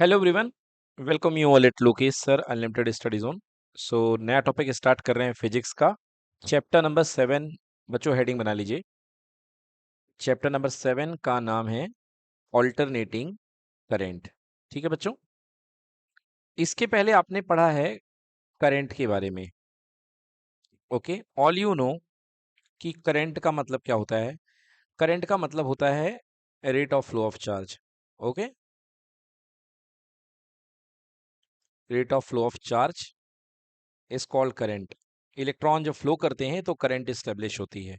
Hello everyone, welcome you all at Lokesh sir unlimited study zone. So नया topic start कर रहे हैं physics का। Chapter number 7। बच्चों हेडिंग बना लीजिए। चैप्टर नंबर 7 का नाम है ऑल्टरनेटिंग करंट। ठीक है बच्चों, इसके पहले आपने पढ़ा है करंट के बारे में। ओके, ऑल यू नो कि करंट का मतलब क्या होता है। करंट का मतलब होता है rate of flow of charge. Okay, rate of flow of charge is called current. Electron जब फ्लो करते हैं तो करंट स्टेब्लिश होती है।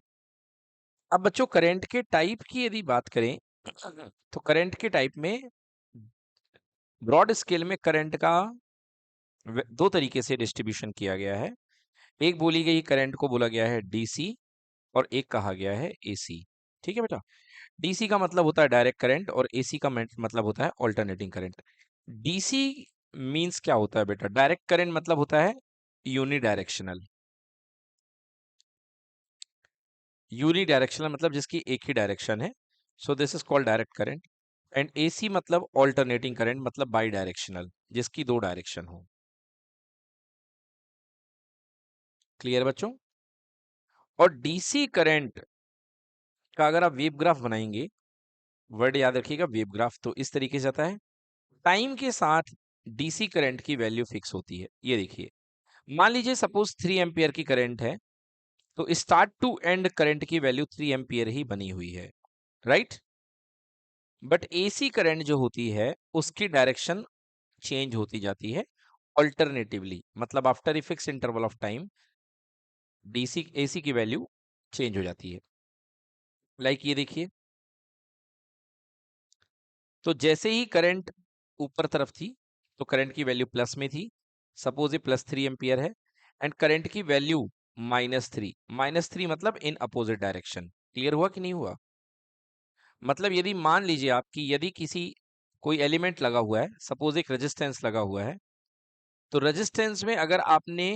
अब बच्चों करंट के टाइप की यदि बात करें तो करंट के टाइप में ब्रॉड स्केल में करंट का दो तरीके से डिस्ट्रीब्यूशन किया गया है। एक बोली गई करंट को बोला गया है डीसी और एक कहा गया है एसी। ठीक है बेटा, डीसी का मतलब होता है डायरेक्ट करंट और एसी का मतलब होता है ऑल्टरनेटिंग करंट। डीसी मींस क्या होता है बेटा? डायरेक्ट करंट मतलब होता है यूनी डायरेक्शनल। यूनी डायरेक्शनल मतलब जिसकी एक ही डायरेक्शन है, सो this is called direct current. And AC मतलब ऑल्टरनेटिंग करंट, मतलब बाई डायरेक्शनल, जिसकी दो डायरेक्शन हो। क्लियर बच्चों? और डीसी करंट का अगर आप वेव ग्राफ बनाएंगे, वर्ड याद रखिएगा वेव ग्राफ, तो इस तरीके से आता है। टाइम के साथ डीसी करंट की वैल्यू फिक्स होती है। ये देखिए, मान लीजिए सपोज 3 एम्पियर की करंट है, तो स्टार्ट टू एंड करंट की वैल्यू 3 एम्पियर ही बनी हुई है, राइट। बट एसी करंट जो होती है उसकी डायरेक्शन चेंज होती जाती है ऑल्टरनेटिवली, मतलब after a fix interval of time DC AC की वैल्यू चेंज हो जाती है। लाइक ये देखिए, तो जैसे ही करंट ऊपर तरफ थी तो करंट की वैल्यू प्लस में थी। सपोज ये +3 एम्पियर है एंड करंट की वैल्यू -3। -3 मतलब इन अपोजिट डायरेक्शन। क्लियर हुआ कि नहीं हुआ? मतलब यदि मान लीजिए आपकी यदि किसी कोई एलिमेंट लगा हुआ है, सपोज एक रेजिस्टेंस लगा हुआ है, तो रेजिस्टेंस में अगर आपने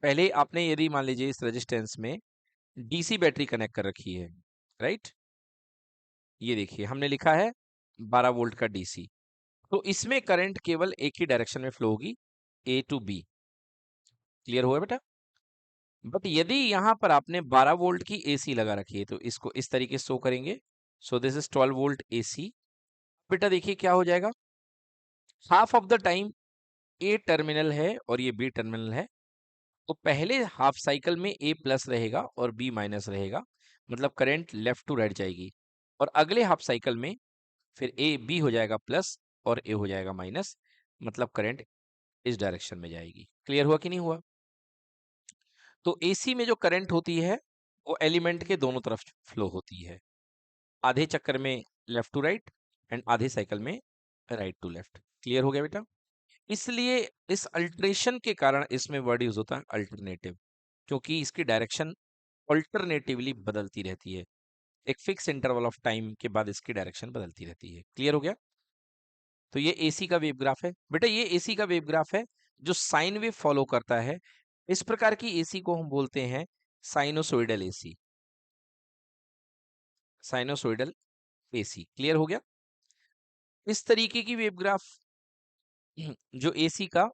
पहले आपने यदि मान लीजिए इस रेजिस्टेंस में डीसी बैटरी कनेक्ट कर रखी है, राइट। ये देखिए हमने लिखा है 12 वोल्ट का डीसी, तो इसमें करंट केवल एक ही डायरेक्शन में फ्लो होगी, ए टू बी। क्लियर हुआ बेटा? बट यदि यहां पर आपने 12 वोल्ट की एसी लगा रखी है तो इसको इस तरीके से शो करेंगे। सो दिस इज 12 वोल्ट एसी। बेटा देखिए क्या हो जाएगा, half of the time A terminal है और ये बी टर्मिनल है, तो पहले हाफ साइकिल में ए प्लस रहेगा और बी माइनस रहेगा, मतलब करंट लेफ्ट टू राइट जाएगी। और अगले हाफ साइकिल में फिर ए बी हो जाएगा प्लस और ए हो जाएगा माइनस, मतलब करंट इस डायरेक्शन में जाएगी। क्लियर हुआ कि नहीं हुआ? तो एसी में जो करंट होती है वो एलिमेंट के दोनों तरफ फ्लो होती है, आधे चक्कर में लेफ्ट टू राइट एंड आधे साइकिल में राइट टू लेफ्ट। क्लियर हो गया बेटा? इसलिए इस अल्टरेशन के कारण इसमें वर्ड यूज होता है अल्टरनेटिव, क्योंकि इसकी डायरेक्शन अल्टरनेटिवली बदलती रहती है। एक फिक्स इंटरवल ऑफ टाइम के बाद इसकी डायरेक्शन बदलती रहती है। क्लियर हो गया? तो ये एसी का वेव ग्राफ है बेटा, ये एसी का वेव ग्राफ है जो साइन वेव फॉलो करता है। इस प्रकार की एसी को हम बोलते हैं sinusoidal AC. Sinusoidal AC. Clear हो गया? इस तरीके की वेव ग्राफ जो एसी का,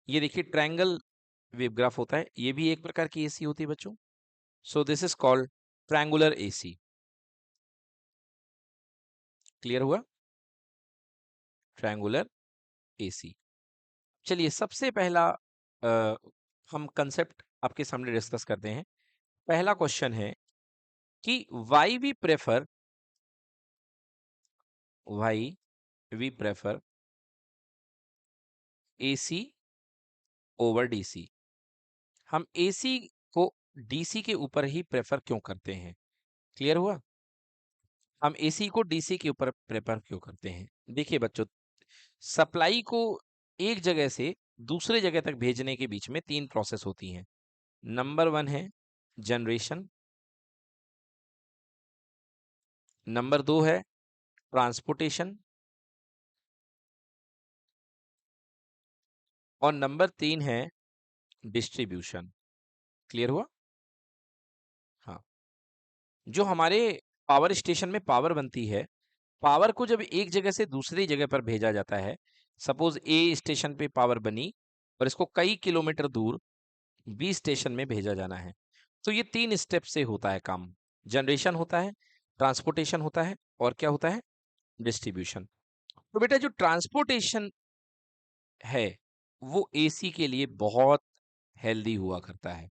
ये देखिए ट्रायंगल वेव ग्राफ होता है, ये भी एक प्रकार की एसी होती है बच्चों। So this is called triangular AC. Clear हुआ? Triangular AC. चलिए सबसे पहला अ, हम कंसेप्ट आपके सामने डिस्कस करते हैं। पहला क्वेश्चन है कि why we prefer AC over DC. हम एसी को डीसी के ऊपर ही प्रेफर क्यों करते हैं? क्लियर हुआ? हम एसी को डीसी के ऊपर प्रेफर क्यों करते हैं? देखिए बच्चों, सप्लाई को एक जगह से दूसरे जगह तक भेजने के बीच में तीन प्रोसेस होती हैं। नंबर 1 है जनरेशन, नंबर 2 है ट्रांसपोर्टेशन और नंबर 3 है डिस्ट्रीब्यूशन। क्लियर हुआ? हाँ, जो हमारे पावर स्टेशन में पावर बनती है पावर को जब एक जगह से दूसरी जगह पर भेजा जाता है, सपोज ए स्टेशन पे पावर बनी और इसको कई किलोमीटर दूर बी स्टेशन में भेजा जाना है, तो ये 3 स्टेप से होता है काम। जनरेशन होता है, ट्रांसपोर्टेशन होता है और क्या होता है, डिस्ट्रीब्यूशन। तो बेटा जो ट्रांसपोर्टेशन है वो एसी के लिए बहुत हेल्दी हुआ करता है।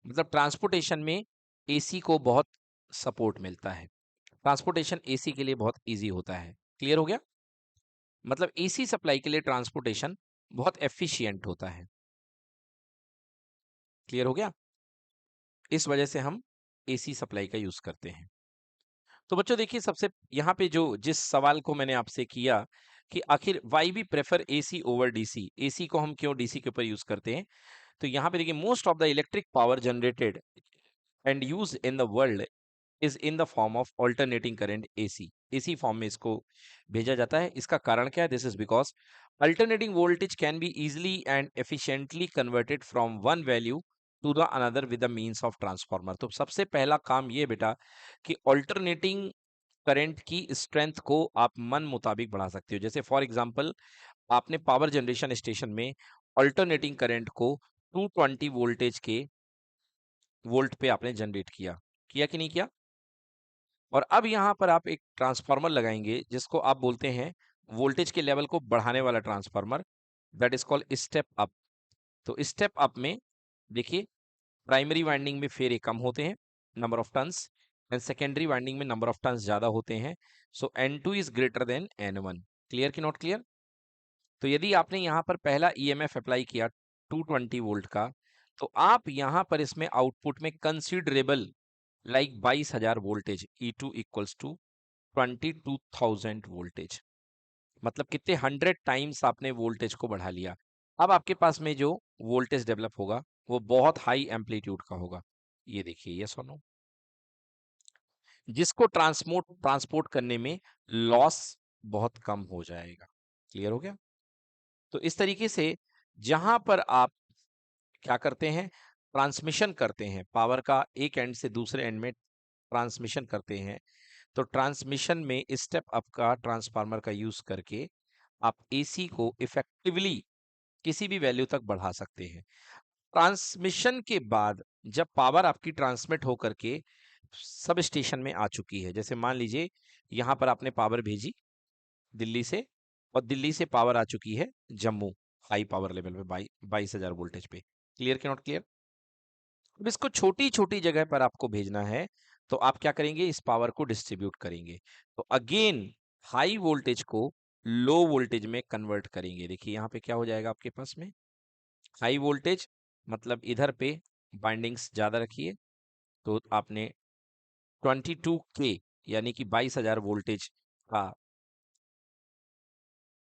मतलब ट्रांसपोर्टेशन में एसी को बहुत सपोर्ट मिलता है। ट्रांसपोर्टेशन एसी के लिए बहुत इजी होता है। क्लियर हो गया? मतलब एसी सप्लाई के लिए ट्रांसपोर्टेशन बहुत एफिशिएंट होता है। क्लियर हो गया? इस वजह से हम एसी सप्लाई का यूज करते हैं। तो बच्चों देखिए, सबसे यहाँ पे जो जिस सवाल को मैंने आपसे किया कि आखिर why we prefer AC over DC, AC को हम क्यों डीसी के ऊपर यूज करते हैं, तो यहाँ पे देखिए, most of the electric power generated and use in the world is in the form of alternating current AC. AC form में इसको भेजा जाता है। इसका कारण क्या है? This is because alternating voltage can be easily and efficiently converted from one value to the another with the means of transformer. तो सबसे पहला काम ये बेटा कि ऑल्टरनेटिंग करंट की स्ट्रेंथ को आप मन मुताबिक बढ़ा सकते हो। जैसे फॉर एग्जांपल, आपने पावर जनरेशन स्टेशन में ऑल्टरनेटिंग करंट को 220 वोल्टेज के वोल्ट पे आपने जनरेट किया, किया कि नहीं किया? और अब यहाँ पर आप एक ट्रांसफार्मर लगाएंगे जिसको आप बोलते हैं वोल्टेज के लेवल को बढ़ाने वाला transformer, that is called step up. तो स्टेप अप में देखिए, प्राइमरी वाइंडिंग में फेरे कम होते हैं, number of turns, and secondary winding में नंबर ऑफ टर्न्स ज्यादा होते हैं। सो N2 is greater than N1। Clear कि नॉट क्लियर? तो यदि आपने यहाँ पर पहला ईएमएफ अप्लाई किया 220 वोल्ट का, तो आप यहाँ पर इसमें आउटपुट में considerable like 22,000 voltage, E2 equals to 22,000 voltage. मतलब कितने 100 टाइम्स आपने वोल्टेज को बढ़ा लिया। अब आपके पास में जो वोल्टेज डेवलप होगा वो बहुत हाई एम्पलीट्यूड का होगा। ये देखिए, ये सुनो, जिसको ट्रांसपोर्ट करने में लॉस बहुत कम हो जाएगा। क्लियर हो गया? तो इस तरीके से जहां पर आप क्या करते हैं, ट्रांसमिशन करते हैं पावर का, एक एंड से दूसरे एंड में ट्रांसमिशन करते हैं, तो ट्रांसमिशन में स्टेप अप का ट्रांसफार्मर का यूज करके आप एसी को इफेक्टिवली किसी भी वैल्यू तक बढ़ा सकते हैं। ट्रांसमिशन के बाद जब पावर आपकी ट्रांसमिट होकर के सब स्टेशन में आ चुकी है, जैसे मान लीजिए यहां पर आपने पावर भेजी दिल्ली से, और दिल्ली से पावर आ चुकी है जम्मू, हाई पावर लेवल पे 22,000 वोल्टेज पे। क्लियर कि नॉट क्लियर? अब इसको छोटी छोटी जगह पर आपको भेजना है, तो आप क्या करेंगे, इस पावर को डिस्ट्रीब्यूट करेंगे। तो अगेन हाई वोल्टेज को लो वोल्टेज में कन्वर्ट करेंगे। देखिए यहाँ पे क्या हो जाएगा आपके पास में, हाई वोल्टेज मतलब इधर पे बाइंडिंग्स ज्यादा रखिए, तो आपने 22K यानी कि 22,000 वोल्टेज का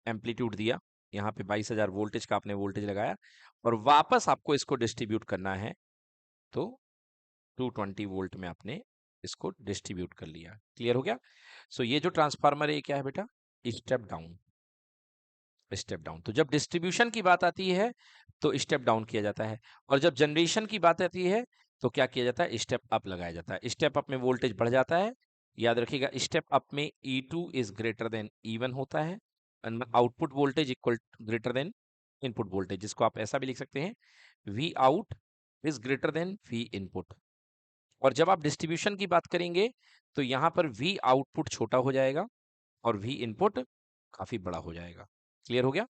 एम्पलीट्यूड दिया। यहाँ पे 22,000 वोल्टेज का आपने वोल्टेज लगाया, और वापस आपको इसको डिस्ट्रीब्यूट करना है, तो 220 वोल्ट में आपने इसको डिस्ट्रीब्यूट कर लिया। क्लियर हो गया? सो ये जो ट्रांसफार्मर है, क्या है बेटा, स्टेप डाउन। Step down. तो जब डिस्ट्रीब्यूशन की बात आती है तो स्टेप डाउन किया जाता है, और जब जनरेशन की बात आती है तो क्या किया जाता है, स्टेप अप लगाया जाता है। स्टेप अप में वोल्टेज बढ़ जाता है। याद रखिएगा, स्टेप अप में E2 is greater than E1 होता है, output voltage equal greater than input voltage, जिसको आप ऐसा भी लिख सकते हैं, V out is greater than V input. और जब आप डिस्ट्रीब्यूशन की बात करेंगे तो यहां पर V आउटपुट छोटा हो जाएगा और V इनपुट काफी बड़ा हो जाएगा। क्लियर हो गया?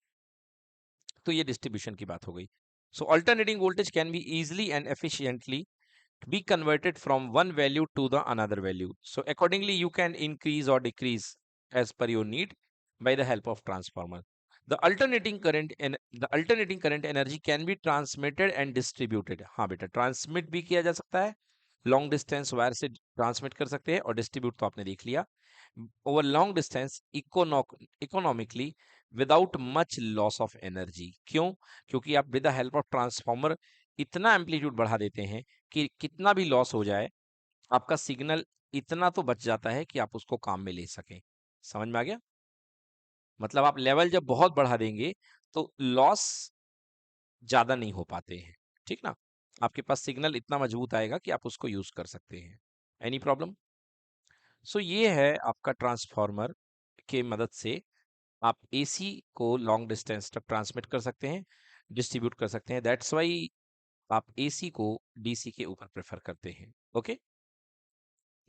तो ये डिस्ट्रीब्यूशन की बात हो गई। So alternating voltage can be easily and efficiently be converted from one value to the another value. So accordingly, you can increase or decrease as per your need by the help of transformer. The alternating current energy can be transmitted and distributed. हाँ बेटा, transmit भी किया जा सकता है, long distance wire से transmit कर सकते हैं, और डिस्ट्रीब्यूट तो आपने देख लिया over long distance economically without much loss of energy. क्यों? क्योंकि आप with the help of transformer इतना एम्पलीट्यूड बढ़ा देते हैं कि कितना भी लॉस हो जाए, आपका सिग्नल इतना तो बच जाता है कि आप उसको काम में ले सकें। समझ में आ गया? मतलब आप लेवल जब बहुत बढ़ा देंगे तो लॉस ज्यादा नहीं हो पाते हैं। ठीक ना? आपके पास सिग्नल इतना मजबूत आएगा कि आप उसको यूज कर सकते हैं। Any problem? सो ये है आपका ट्रांसफॉर्मर। के मदद से आप एसी को लॉन्ग डिस्टेंस तक ट्रांसमिट कर सकते हैं, डिस्ट्रीब्यूट कर सकते हैं। दैट्स वाई आप एसी को डीसी के ऊपर प्रेफर करते हैं। ओके,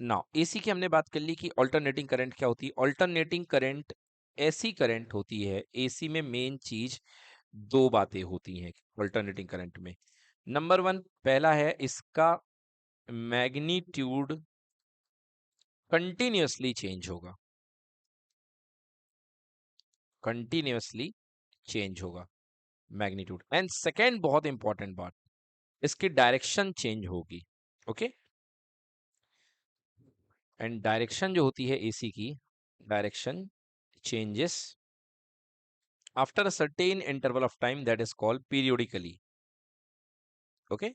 नाउ एसी की हमने बात कर ली कि ऑल्टरनेटिंग करंट क्या होती है। ऑल्टरनेटिंग करंट ऐसी करंट होती है, एसी में मेन चीज दो बातें होती हैं ऑल्टरनेटिंग करंट में। नंबर वन, पहला है इसका मैग्नीट्यूड कंटिन्यूअसली चेंज होगा, कंटिन्यूअसली चेंज होगा मैग्नीट्यूड। एंड सेकेंड बहुत इंपॉर्टेंट बात, इसकी डायरेक्शन चेंज होगी। ओके, एंड डायरेक्शन जो होती है एसी की, direction changes after a certain interval of time that is called periodically. Okay,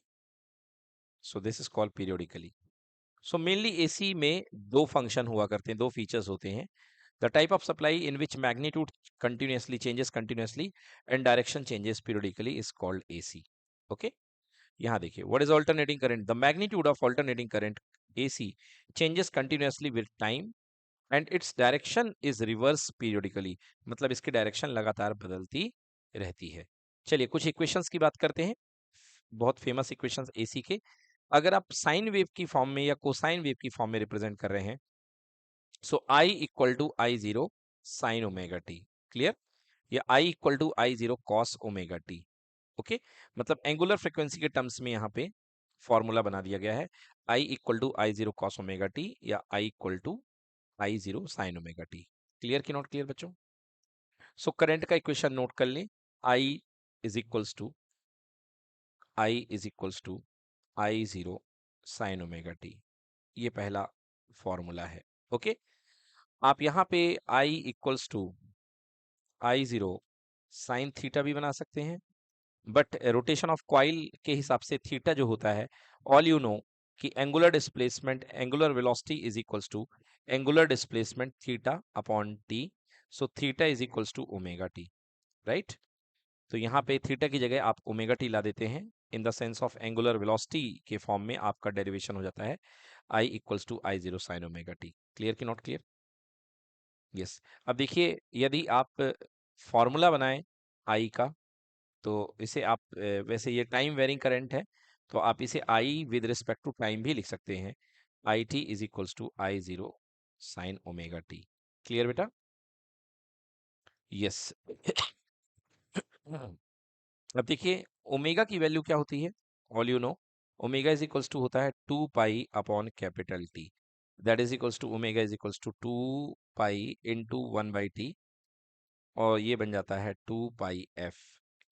so this is called periodically. So mainly AC में दो फंक्शन हुआ करते हैं, दो फीचर्स होते हैं। The type of supply in which magnitude continuously changes continuously and direction changes periodically is called AC. Okay, यहाँ देखिए, what is alternating current? The magnitude of alternating current AC changes continuously with time and its direction is reverse periodically. मतलब इसकी direction लगातार बदलती रहती है। चलिए कुछ इक्वेशंस की बात करते हैं, बहुत फेमस इक्वेशंस एसी के। अगर आप साइन वेव की फॉर्म में या कोसाइन वेव की फॉर्म में रिप्रेजेंट कर रहे हैं, so I equal to I zero sine omega T, clear, या I equal to I zero cos omega T. Okay, मतलब एंगुलर फ्रीक्वेंसी के टर्म्स में यहाँ पे फॉर्मूला बना दिया गया है, I equal to I zero cos omega t या I equal to I zero sine omega T. Clear कि नॉट क्लियर बच्चों? सो करंट का इक्वेशन नोट कर लें, I is equals to I zero sine omega T, ये पहला formula है। Okay, आप यहाँ पे I equals to I zero sine theta भी बना सकते हैं, बट रोटेशन ऑफ कॉइल के हिसाब से थीटा जो होता है, ऑल यू नो कि angular displacement, angular velocity is equals to angular displacement theta upon T. So theta is equals to omega T, right? तो यहाँ पे थीटा की जगह आप ओमेगा टी ला देते हैं, in the sense of angular velocity के फॉर्म में आपका डेरिवेशन हो जाता है I equals to I zero sine omega T. Clear कि नॉट क्लियर? यस। अब देखिए, यदि आप फॉर्मूला बनाएं आई का, तो इसे आप वैसे ये टाइम वेरिंग करंट है, तो आप इसे I with respect to time भी लिख सकते हैं, I T is equals to I zero sine omega T. Clear बेटा? यस। अब देखिए, ओमेगा की वैल्यू क्या होती है, all you know, omega is equals to होता है two pi upon capital T, that is equals to omega is equals to two pi into one by T, और ये बन जाता है टू पाई एफ।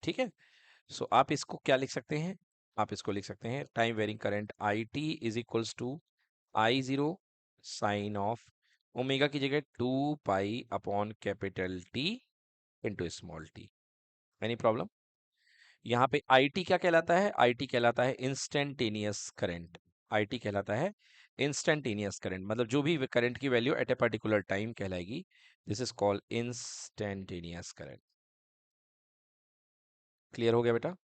ठीक है, सो आप इसको क्या लिख सकते हैं, आप इसको लिख सकते हैं time varying current I T is equals to I zero sine of omega की जगह two pi upon capital T into small T. Any problem? यहाँ पे आई टी क्या कहलाता है, आई टी कहलाता है इंस्टेंटेनियस करंट। आई टी कहलाता है इंस्टेंटेनियस करंट, मतलब जो भी करंट की value at a particular time कहलाएगी, this is called instantaneous current. Clear हो गया बेटा?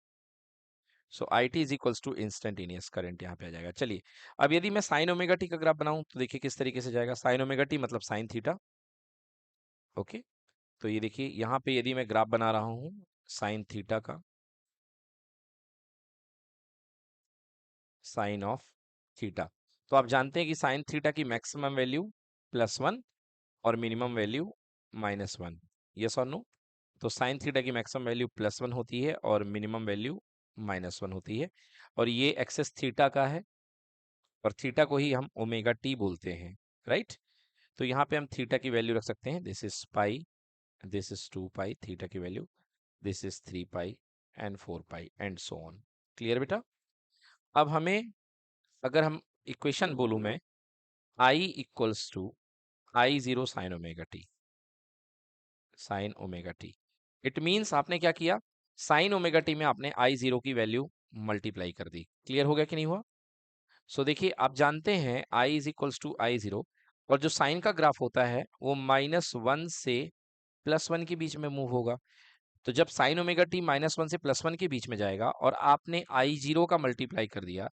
So I T is equals to instantaneous current यहाँ पे आ जाएगा। चलिए, अब यदि मैं साइन ओमेगा टी का ग्राफ बनाऊं तो देखिए किस तरीके से जाएगा। साइन ओमेगा टी मतलब साइन थीटा। ओके, तो ये देखिए यहाँ पे यदि मैं ग्राफ बना रहा हूँ साइन थीटा का, साइन ऑफ थीटा, तो आप जानते हैं कि साइन थीटा की मैक्सिमम वैल्यू +1 और मिनिमम वैल्यू -1, यस और नो? तो साइन थीटा की मैक्सिमम वैल्यू +1 होती है और मिनिमम वैल्यू -1 होती है, और ये एक्सेस थीटा का है, और थीटा को ही हम ओमेगा टी बोलते हैं, राइट? तो यहाँ पे हम थीटा की वैल्यू रख सकते हैं, this is pi, this is 2 pi theta की value, this is 3 pi and 4 pi and so on. Clear बेटा? अब हमें, अगर हम इक्वेशन बोलूं मैं, I equals to I zero sine omega T, sine omega T, it means आपने क्या किया, साइन ओमेगा टी में आपने आई जीरो की वैल्यू मल्टीप्लाई कर दी। क्लियर हो गया कि नहीं हुआ? सो देखिए, आप जानते हैं I is equals to I zero, और जो साइन का ग्राफ होता है वो -1 से +1 के बीच में मूव होगा। तो जब साइन ओमेगा टी -1 से +1 के बीच में जाएगा और आपने आई जीरो का मल्टीप्लाई कर दिया,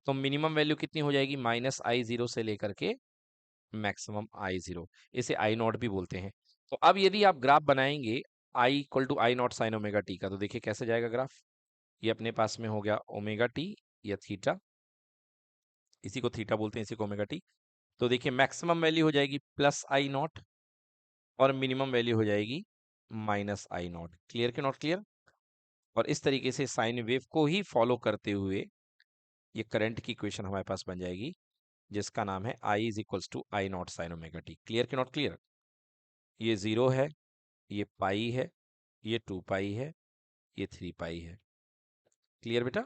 तो मिनिमम वैल्यू कितनी हो जाएगी, माइनस आई जीरो से लेकर के मैक्सिमम आई जीरो, इसे आई नॉट भी बोलते हैं। तो अब यदि आप ग्राफ बनाएंगे I equal to I naught sine omega T का, तो देखिए कैसे जाएगा ग्राफ। ये अपने पास में हो गया ओमेगा टी या थीटा, इसी को थीटा बोलते हैं, इसी को ओमेगा टी। तो देखिए मैक्सिमम वैल्यू हो जाएगी प्लस आई नॉट और मिनिमम वैल्यू हो जाएगी माइनस आई नॉट। क्लियर के नॉट क्लियर? और इस तरीके से साइन वेव को ही फॉलो करते हुए ये करंट की इक्वेशन हमारे पास बन जाएगी, जिसका नाम है I is equals to I naught sine omega T. Clear के नॉट क्लियर? ये 0 है, ये पाई है, ये 2 पाई है, ये 3 पाई है। क्लियर बेटा?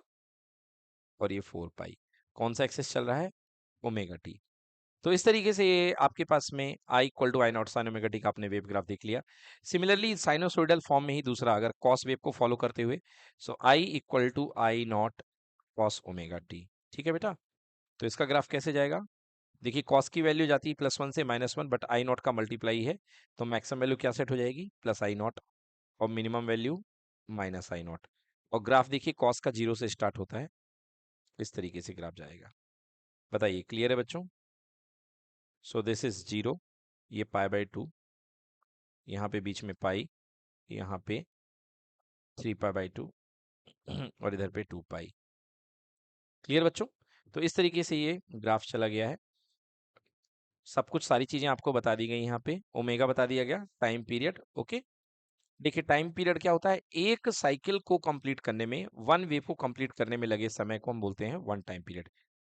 और ये 4 पाई। कौन सा एक्सेस चल रहा है? Omega T. तो इस तरीके से ये आपके पास में I equal to I naught sine omega T का आपने वेव ग्राफ देख लिया। सिमिलरली साइनोसोइडल फॉर्म में ही दूसरा, अगर कॉस वेव को फॉलो करते हुए, so I equal to I naught cos omega T. ठीक है बेटा? तो इसका ग्राफ कैसे जाएगा? देखिए कॉस की वैल्यू जाती है +1 से -1, बट आई नॉट का मल्टीप्लाई है, तो मैक्सिमम वैल्यू क्या सेट हो जाएगी? प्लस आई नॉट, और minimum value minus I naught. और ग्राफ देखिए कॉस का 0 से स्टार्ट होता है, इस तरीके से ग्राफ जाएगा। बताइए क्लियर है बच्चों? सो दिस इज 0, ये π/2, यहाँ पे बीच में पाई, यहाँ पे 3π/2 और इधर पे 2 पाई। क्लियर बच्चों? तो इस तरीके से ये ग्राफ चला गया है। सब कुछ सारी चीजें आपको बता दी गई, यहाँ पे ओमेगा बता दिया गया, टाइम पीरियड। ओके, देखिए टाइम पीरियड क्या होता है? एक साइकिल को कंप्लीट करने में, वन वेव को कंप्लीट करने में लगे समय को हम बोलते हैं वन टाइम पीरियड।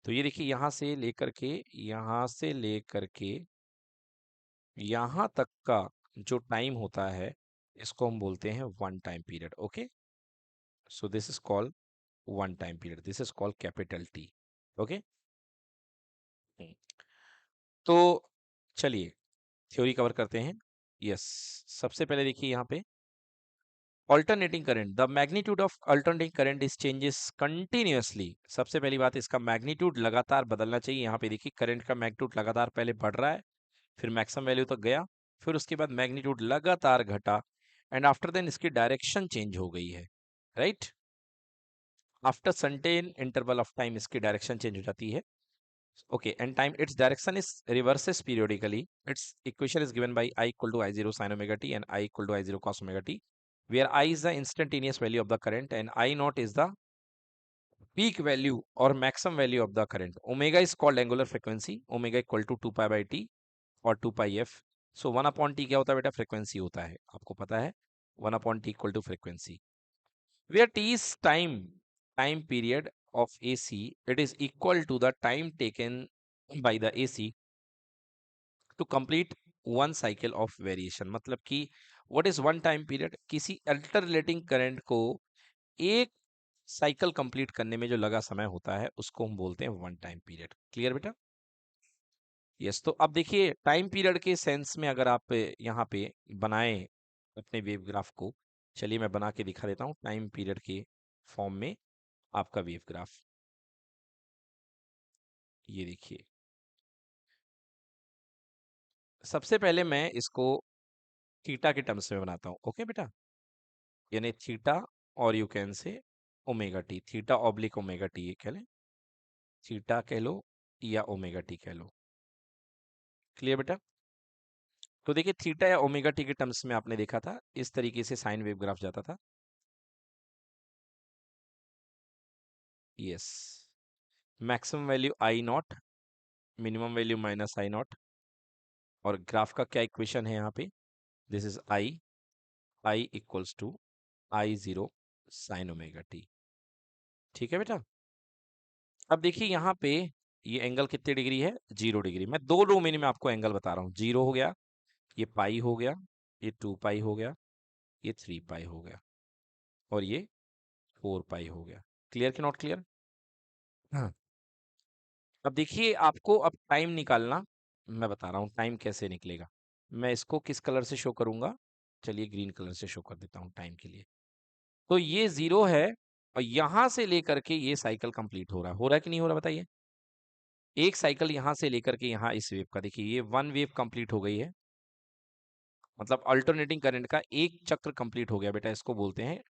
तो ये देखिए यहाँ से लेकर के, यहाँ से लेकर के यहाँ तक का जो टाइम होता है, इसको हम बोलते हैं one time period. Okay, so this is called one time period, this is called capital T. Okay, तो चलिए थ्योरी कवर करते हैं। यस, सबसे पहले देखिए यहाँ पे alternating current, the magnitude of alternating current is changes continuously. सबसे पहली बात, इसका मैग्नीट्यूड लगातार बदलना चाहिए। यहाँ पे देखिए करंट का मैग्नीट्यूड लगातार पहले बढ़ रहा है, फिर मैक्सिमम वैल्यू तक गया, फिर उसके बाद मैग्नीट्यूड लगातार घटा, एंड आफ्टर देन इसकी डायरेक्शन चेंज हो गई है, right? After certain interval of time इसकी डायरेक्शन चेंज हो जाती है। Okay, and time its direction is reverses periodically. Its equation is given by I equal to I0 sin omega t and I equal to I0 cos omega t, where I is the instantaneous value of the current and I naught is the peak value or maximum value of the current. Omega is called angular frequency. Omega equal to 2 pi by t और 2 pi f. So 1 upon t क्या होता है बेटा? Frequency होता है, आपको पता है 1 upon t equal to frequency. Where t is time period of AC, it is equal to the time taken by the AC to complete one cycle of variation. मतलब कि what is one time period? किसी alternating current को एक cycle complete करने में जो लगा समय होता है, उसको हम बोलते हैं वन टाइम पीरियड। क्लियर बेटा? यस, तो अब देखिए टाइम पीरियड के सेंस में अगर आप यहाँ पे बनाए अपने वेव ग्राफ को, चलिए मैं बना के दिखा देता हूँ टाइम पीरियड के फॉर्म में आपका वेव ग्राफ। ये देखिए, सबसे पहले मैं इसको थीटा के टर्म्स में बनाता हूँ। ओके बेटा, यानी थीटा, और यू कैन से omega T, theta oblique omega T, ये कह लें, थीटा कह लो या ओमेगा टी कह लो। क्लियर बेटा? तो देखिए थीटा या ओमेगा टी के टर्म्स में आपने देखा था इस तरीके से साइन वेव ग्राफ जाता था। Yes, maximum value I naught, minimum value minus I naught, और ग्राफ का क्या इक्वेशन है यहाँ पे? This is I equals to I0 sine omega T. ठीक है बेटा? अब देखिए यहाँ पे ये एंगल कितने डिग्री है? 0 डिग्री। मैं दो डोमेन में आपको एंगल बता रहा हूँ। 0 हो गया, ये पाई हो गया, ये 2 पाई हो गया, ये 3 पाई हो गया, और ये 4 पाई हो गया। क्लियर कि नॉट क्लियर? हाँ, अब देखिए आपको अब टाइम निकालना, मैं बता रहा हूँ टाइम कैसे निकलेगा। मैं इसको किस कलर से शो करूंगा? चलिए ग्रीन कलर से शो कर देता हूँ टाइम के लिए। तो ये 0 है, और यहां से लेकर के ये साइकिल कंप्लीट हो रहा है कि नहीं हो रहा? बताइए। एक साइकिल यहां से लेकर के यहाँ इस वेव का, देखिए ये वन वेव कंप्लीट हो गई है, मतलब अल्टरनेटिंग करंट का एक चक्र कंप्लीट हो गया बेटा, इसको बोलते हैं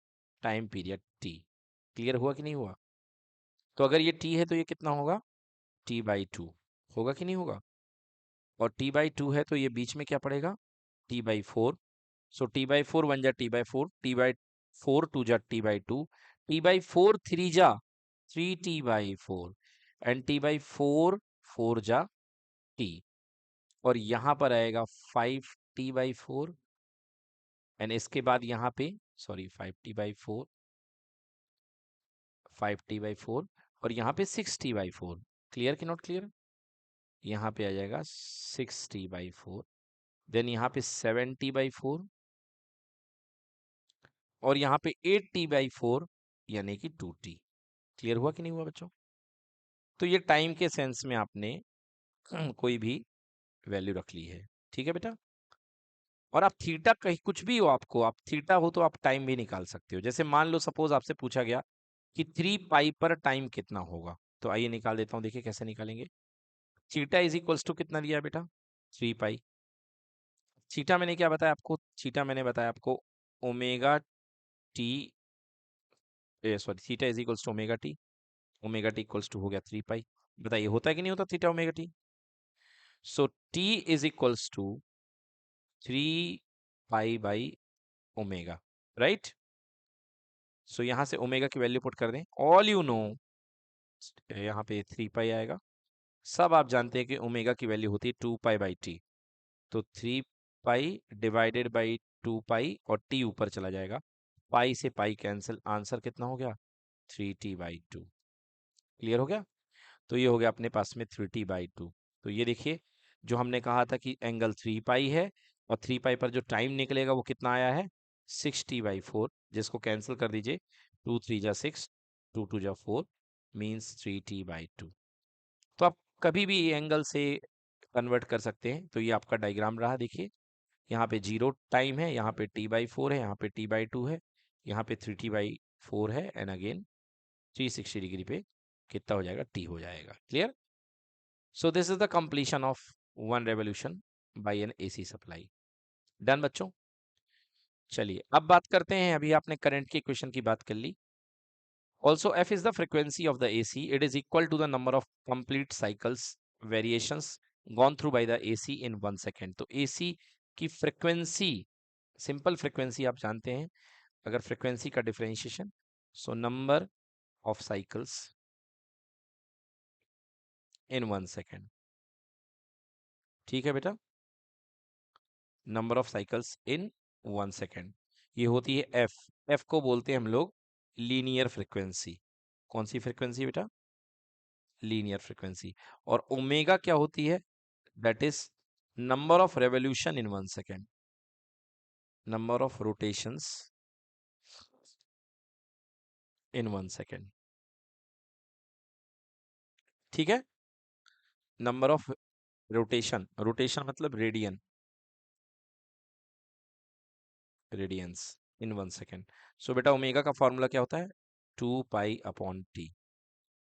टाइम पीरियड टी। क्लियर हुआ कि नहीं हुआ? तो अगर ये टी है तो ये कितना होगा? T/2 होगा कि नहीं होगा? और T/2 है तो ये बीच में क्या पड़ेगा? T by four. So t by 4 1 ja t by 4, t by 4 2 ja t by 2, t by 4 3 ja 3t by 4 and t by 4 4 ja t. और यहाँ पर आएगा 5t by 4 एंड इसके बाद यहाँ पे sorry 5t by 4 5t by 4 और यहाँ पे 6t by 4. क्लियर कि नॉट क्लियर? यहाँ पे आ जाएगा 6t by 4, देन यहाँ पे 7t by 4 और यहाँ पे 8t by 4 यानी कि 2t. क्लियर हुआ कि नहीं हुआ बच्चों? तो ये टाइम के सेंस में आपने कोई भी वैल्यू रख ली है. ठीक है बेटा? और आप थीटा कहीं कुछ भी हो, आपको आप थीटा हो तो आप टाइम भी निकाल सकते हो. जैसे मान लो सपोज आपसे पूछा गया कि 3 पाई पर टाइम कितना होगा, तो आइए निकाल देता हूं. देखिए कैसे निकालेंगे. थीटा इज इक्वल्स टू कितना लिया बेटा? 3 पाई. थीटा मैंने क्या बताया आपको? थीटा मैंने बताया आपको omega T, sorry theta is equals to omega T. Omega T equals to हो गया 3 पाई. बताइए होता है कि नहीं होता theta omega T? So T is equals to 3 pi by omega. Right? So यहां से ओमेगा की वैल्यू पुट कर दें. ऑल यू नो, यहाँ पे 3 पाई आएगा. सब आप जानते हैं कि ओमेगा की वैल्यू होती है 2 पाई बाई टी. तो 3 पाई डिवाइडेड बाई 2 पाई और टी ऊपर चला जाएगा. पाई से पाई कैंसिल. आंसर कितना हो गया? 3t/2. क्लियर हो गया? तो ये हो गया अपने पास में 3t/2. तो ये देखिए, जो हमने कहा था कि एंगल 3 पाई है और 3 पाई पर जो टाइम निकलेगा वो कितना आया है? 6t/4. जिसको कैंसिल कर दीजिए. 2 3 जा 6, 2 2 जा 4, मीन्स 3t/2. तो आप कभी भी एंगल से कन्वर्ट कर सकते हैं. तो ये आपका डायग्राम रहा. देखिए यहाँ पे 0 टाइम है, यहाँ पे t/4 है, यहाँ पे t/2 है, यहाँ पे 3t/4 है एंड अगेन 360 डिग्री पे कितना हो जाएगा? t हो जाएगा. Clear? So this is the completion of one revolution by an AC supply. Done बच्चों? चलिए अब बात करते हैं. अभी आपने करंट की इक्वेशन की बात कर ली. Also F is the frequency of the AC. It is equal to the number of complete cycles variations gone through by the AC in 1 second. तो एसी की फ्रीक्वेंसी, सिंपल फ्रीक्वेंसी आप जानते हैं. अगर फ्रीक्वेंसी का differentiation, so number of cycles in 1 second. ठीक है बेटा? Number of cycles in 1 second ये होती है एफ. एफ को बोलते हैं हम लोग लीनियर फ्रीक्वेंसी. कौन सी फ्रीक्वेंसी बेटा? Linear frequency. और ओमेगा क्या होती है? That is number of revolution in 1 second. Number of rotations in 1 second. ठीक है? नंबर ऑफ रोटेशन, रोटेशन मतलब रेडियन, रेडियंस इन 1 सेकेंड. सो बेटा ओमेगा का फॉर्मूला क्या होता है? 2 पाई/टी.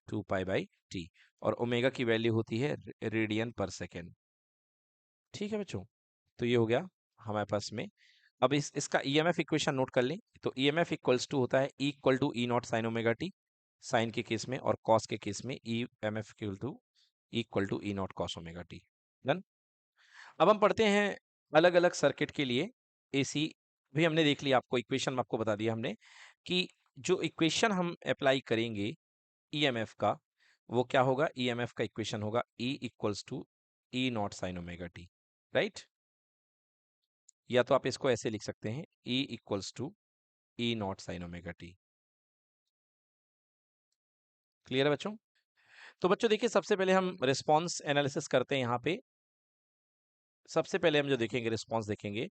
2 पाई/टी. और ओमेगा की वैल्यू होती है रेडियन पर सेकेंड. ठीक है बच्चों? तो ये हो गया हमारे पास में. अब इसका ईएमएफ इक्वेशन नोट कर लें. तो ईएमएफ इक्वल्स टू होता है E equal to E naught sine omega T, sine के केस में, और कॉस के केस में EMF equal to E naught cos omega T. Done. अब हम पढ़ते हैं अलग अलग सर्किट के लिए एसी. भी हमने देख लिया, आपको इक्वेशन में आपको बता दिया हमने कि जो इक्वेशन हम अप्लाई करेंगे ईएमएफ का, वो क्या होगा? ईएमएफ का इक्वेशन होगा E equals to E naught sine omega T. Right? या तो आप इसको ऐसे लिख सकते हैं E equals to E naught sine omega T. Clear है बच्चों? तो बच्चों देखिए, सबसे पहले हम रिस्पांस एनालिसिस करते हैं. यहाँ पे सबसे पहले हम जो देखेंगे, रिस्पांस देखेंगे,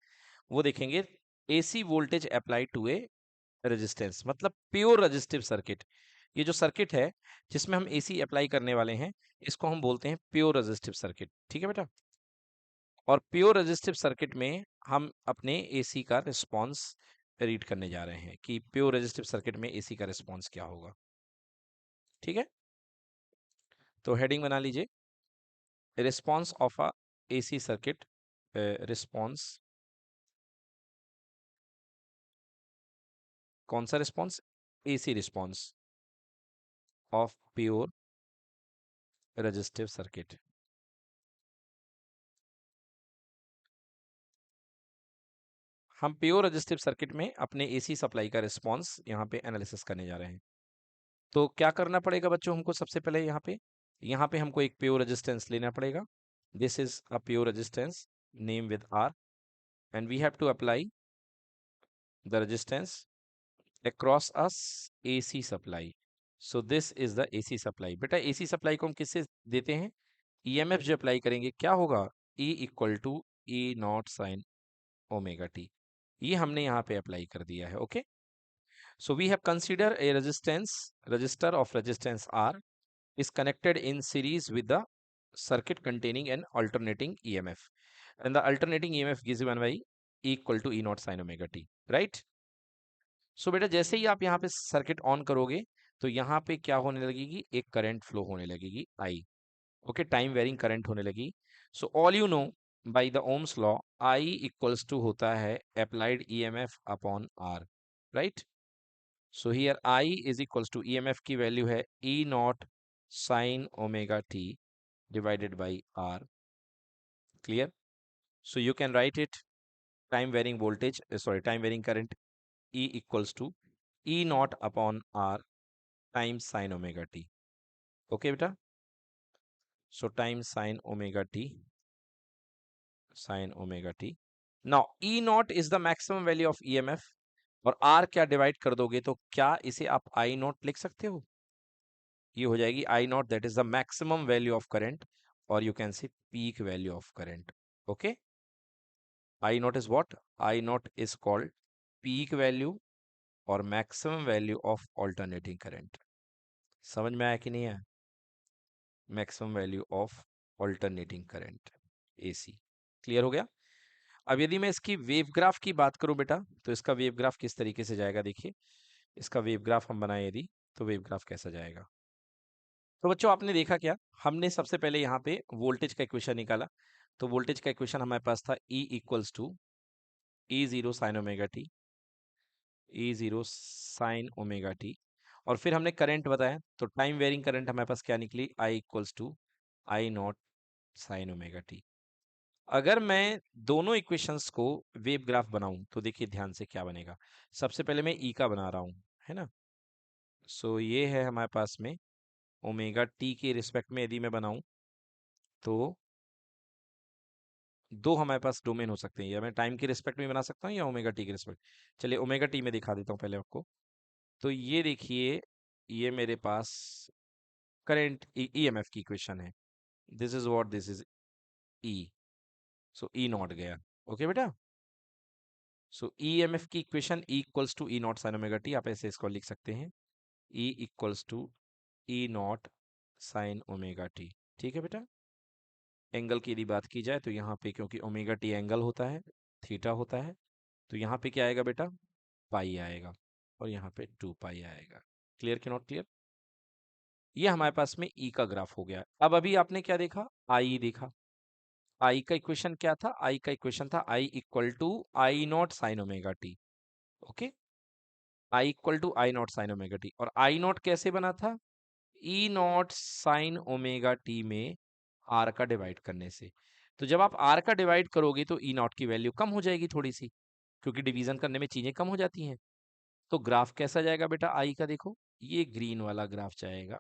वो देखेंगे AC voltage apply to a resistance, मतलब प्योर रेजिस्टिव सर्किट. ये जो सर्किट है जिसमें हम एसी अप्लाई करने वाले हैं, इसको हम बोलते हैं प्योर रेजिस्टिव सर्किट. ठीक है बेटा? और प्योर रेजिस्टिव सर्किट में हम अपने एसी का रिस्पांस रीड करने जा रहे हैं कि प्योर रेजिस्टिव सर्किट में एसी का रिस्पांस क्या होगा. ठीक है? तो हेडिंग बना लीजिए, response of a AC circuit. Response, कौन सा response? AC response of pure resistive circuit. हम प्योर रेजिस्टिव सर्किट में अपने एसी सप्लाई का रिस्पॉन्स यहाँ पे एनालिसिस करने जा रहे हैं। तो क्या करना पड़ेगा बच्चों हमको? सबसे पहले यहाँ पे हमको एक प्योर रेजिस्टेंस लेना पड़ेगा। This is a pure resistance name with R, and we have to apply the resistance across us AC supply. So this is the AC supply. बेटा AC सप्लाई को हम किससे देते हैं? EMF जो अप्लाई करेंगे क्या होगा? E equal to E naught sine omega T. ये हमने यहाँ पे अप्लाई कर दिया है। Okay, so we have consider a resistor of resistance R is connected in series with the circuit containing an alternating EMF, and the alternating EMF given by E equal to E naught sin omega t, right? सो बेटा जैसे ही आप यहाँ पे circuit on करोगे तो यहाँ पे क्या होने लगेगी? एक करंट फ्लो होने लगेगी I. Okay, time varying current होने लगी। So all you know by the Ohm's law I equals to होता है applied EMF upon R, right? So here I is equals to EMF की वैल्यू है E naught sine omega T divided by R. Clear? So you can write it time varying voltage, sorry time varying current E equals to E naught upon R times sin omega t. Okay बेटा, so times sin omega t. Now E naught is the maximum value of EMF, और R क्या divide कर दोगे तो क्या इसे आप I naught लिख सकते हो? ये हो जाएगी I naught, that is the maximum value of current, or you can say peak value of current. Okay, I naught is what? I naught is called peak value और maximum value of alternating current. समझ में आया कि नहीं आया? Maximum value of alternating current AC. Clear हो गया? अब यदि मैं इसकी वेव ग्राफ की बात करूं बेटा, तो इसका वेव ग्राफ किस तरीके से जाएगा? देखिए, इसका वेव ग्राफ हम बनाए यदि, तो वेव ग्राफ कैसा जाएगा? तो बच्चों आपने देखा क्या, हमने सबसे पहले यहाँ पे वोल्टेज का इक्वेशन निकाला। तो वोल्टेज का इक्वेशन हमारे पास था E equals to E zero sine omega T, E zero sine omega T. और फिर हमने करंट बताया, तो टाइम वेरिंग करंट हमारे पास क्या निकली? I equals to I naught sine omega T. अगर मैं दोनों इक्वेशंस को वेव ग्राफ बनाऊं तो देखिए ध्यान से क्या बनेगा। सबसे पहले मैं ई का बना रहा हूं, है ना? सो ये है हमारे पास में ओमेगा टी के रिस्पेक्ट में यदि मैं बनाऊं तो दो हमारे पास डोमेन हो सकते हैं, या मैं टाइम के रिस्पेक्ट में बना सकता हूं या ओमेगा टी के रिस्पेक्ट। चलिए ओमेगा टी में दिखा देता हूं पहले आपको। तो ये देखिए, ये मेरे पास करंट ईएमएफ की इक्वेशन है। This is what this is E, so E naught गया। ओके बेटा, सो ईएमएफ की equation E equals to E naught sine omega T, आप ऐसे इसको लिख सकते हैं E equals to E naught sine omega T. ठीक है बेटा, एंगल की यदि बात की जाए तो यहाँ पे क्योंकि ओमेगा टी एंगल होता है, थीटा होता है, तो यहाँ पे क्या आएगा बेटा? पाई आएगा, और यहाँ पे 2 पाई आएगा। क्लियर कि नॉट क्लियर? ये हमारे पास में ई का ग्राफ हो गया। अब अभी आपने क्या देखा? आई देखा। आई का इक्वेशन क्या था? आई का इक्वेशन था I equal to I naught sine omega T. Okay, I equal to I naught sine omega T. और आई नॉट कैसे बना था? E naught sine omega T में आर का डिवाइड करने से। तो जब आप आर का डिवाइड करोगे तो ई नॉट की वैल्यू कम हो जाएगी थोड़ी सी, क्योंकि डिवीजन करने में चीजें कम हो जाती हैं। तो ग्राफ कैसा जाएगा बेटा आई का? देखो, ये ग्रीन वाला ग्राफ जाएगा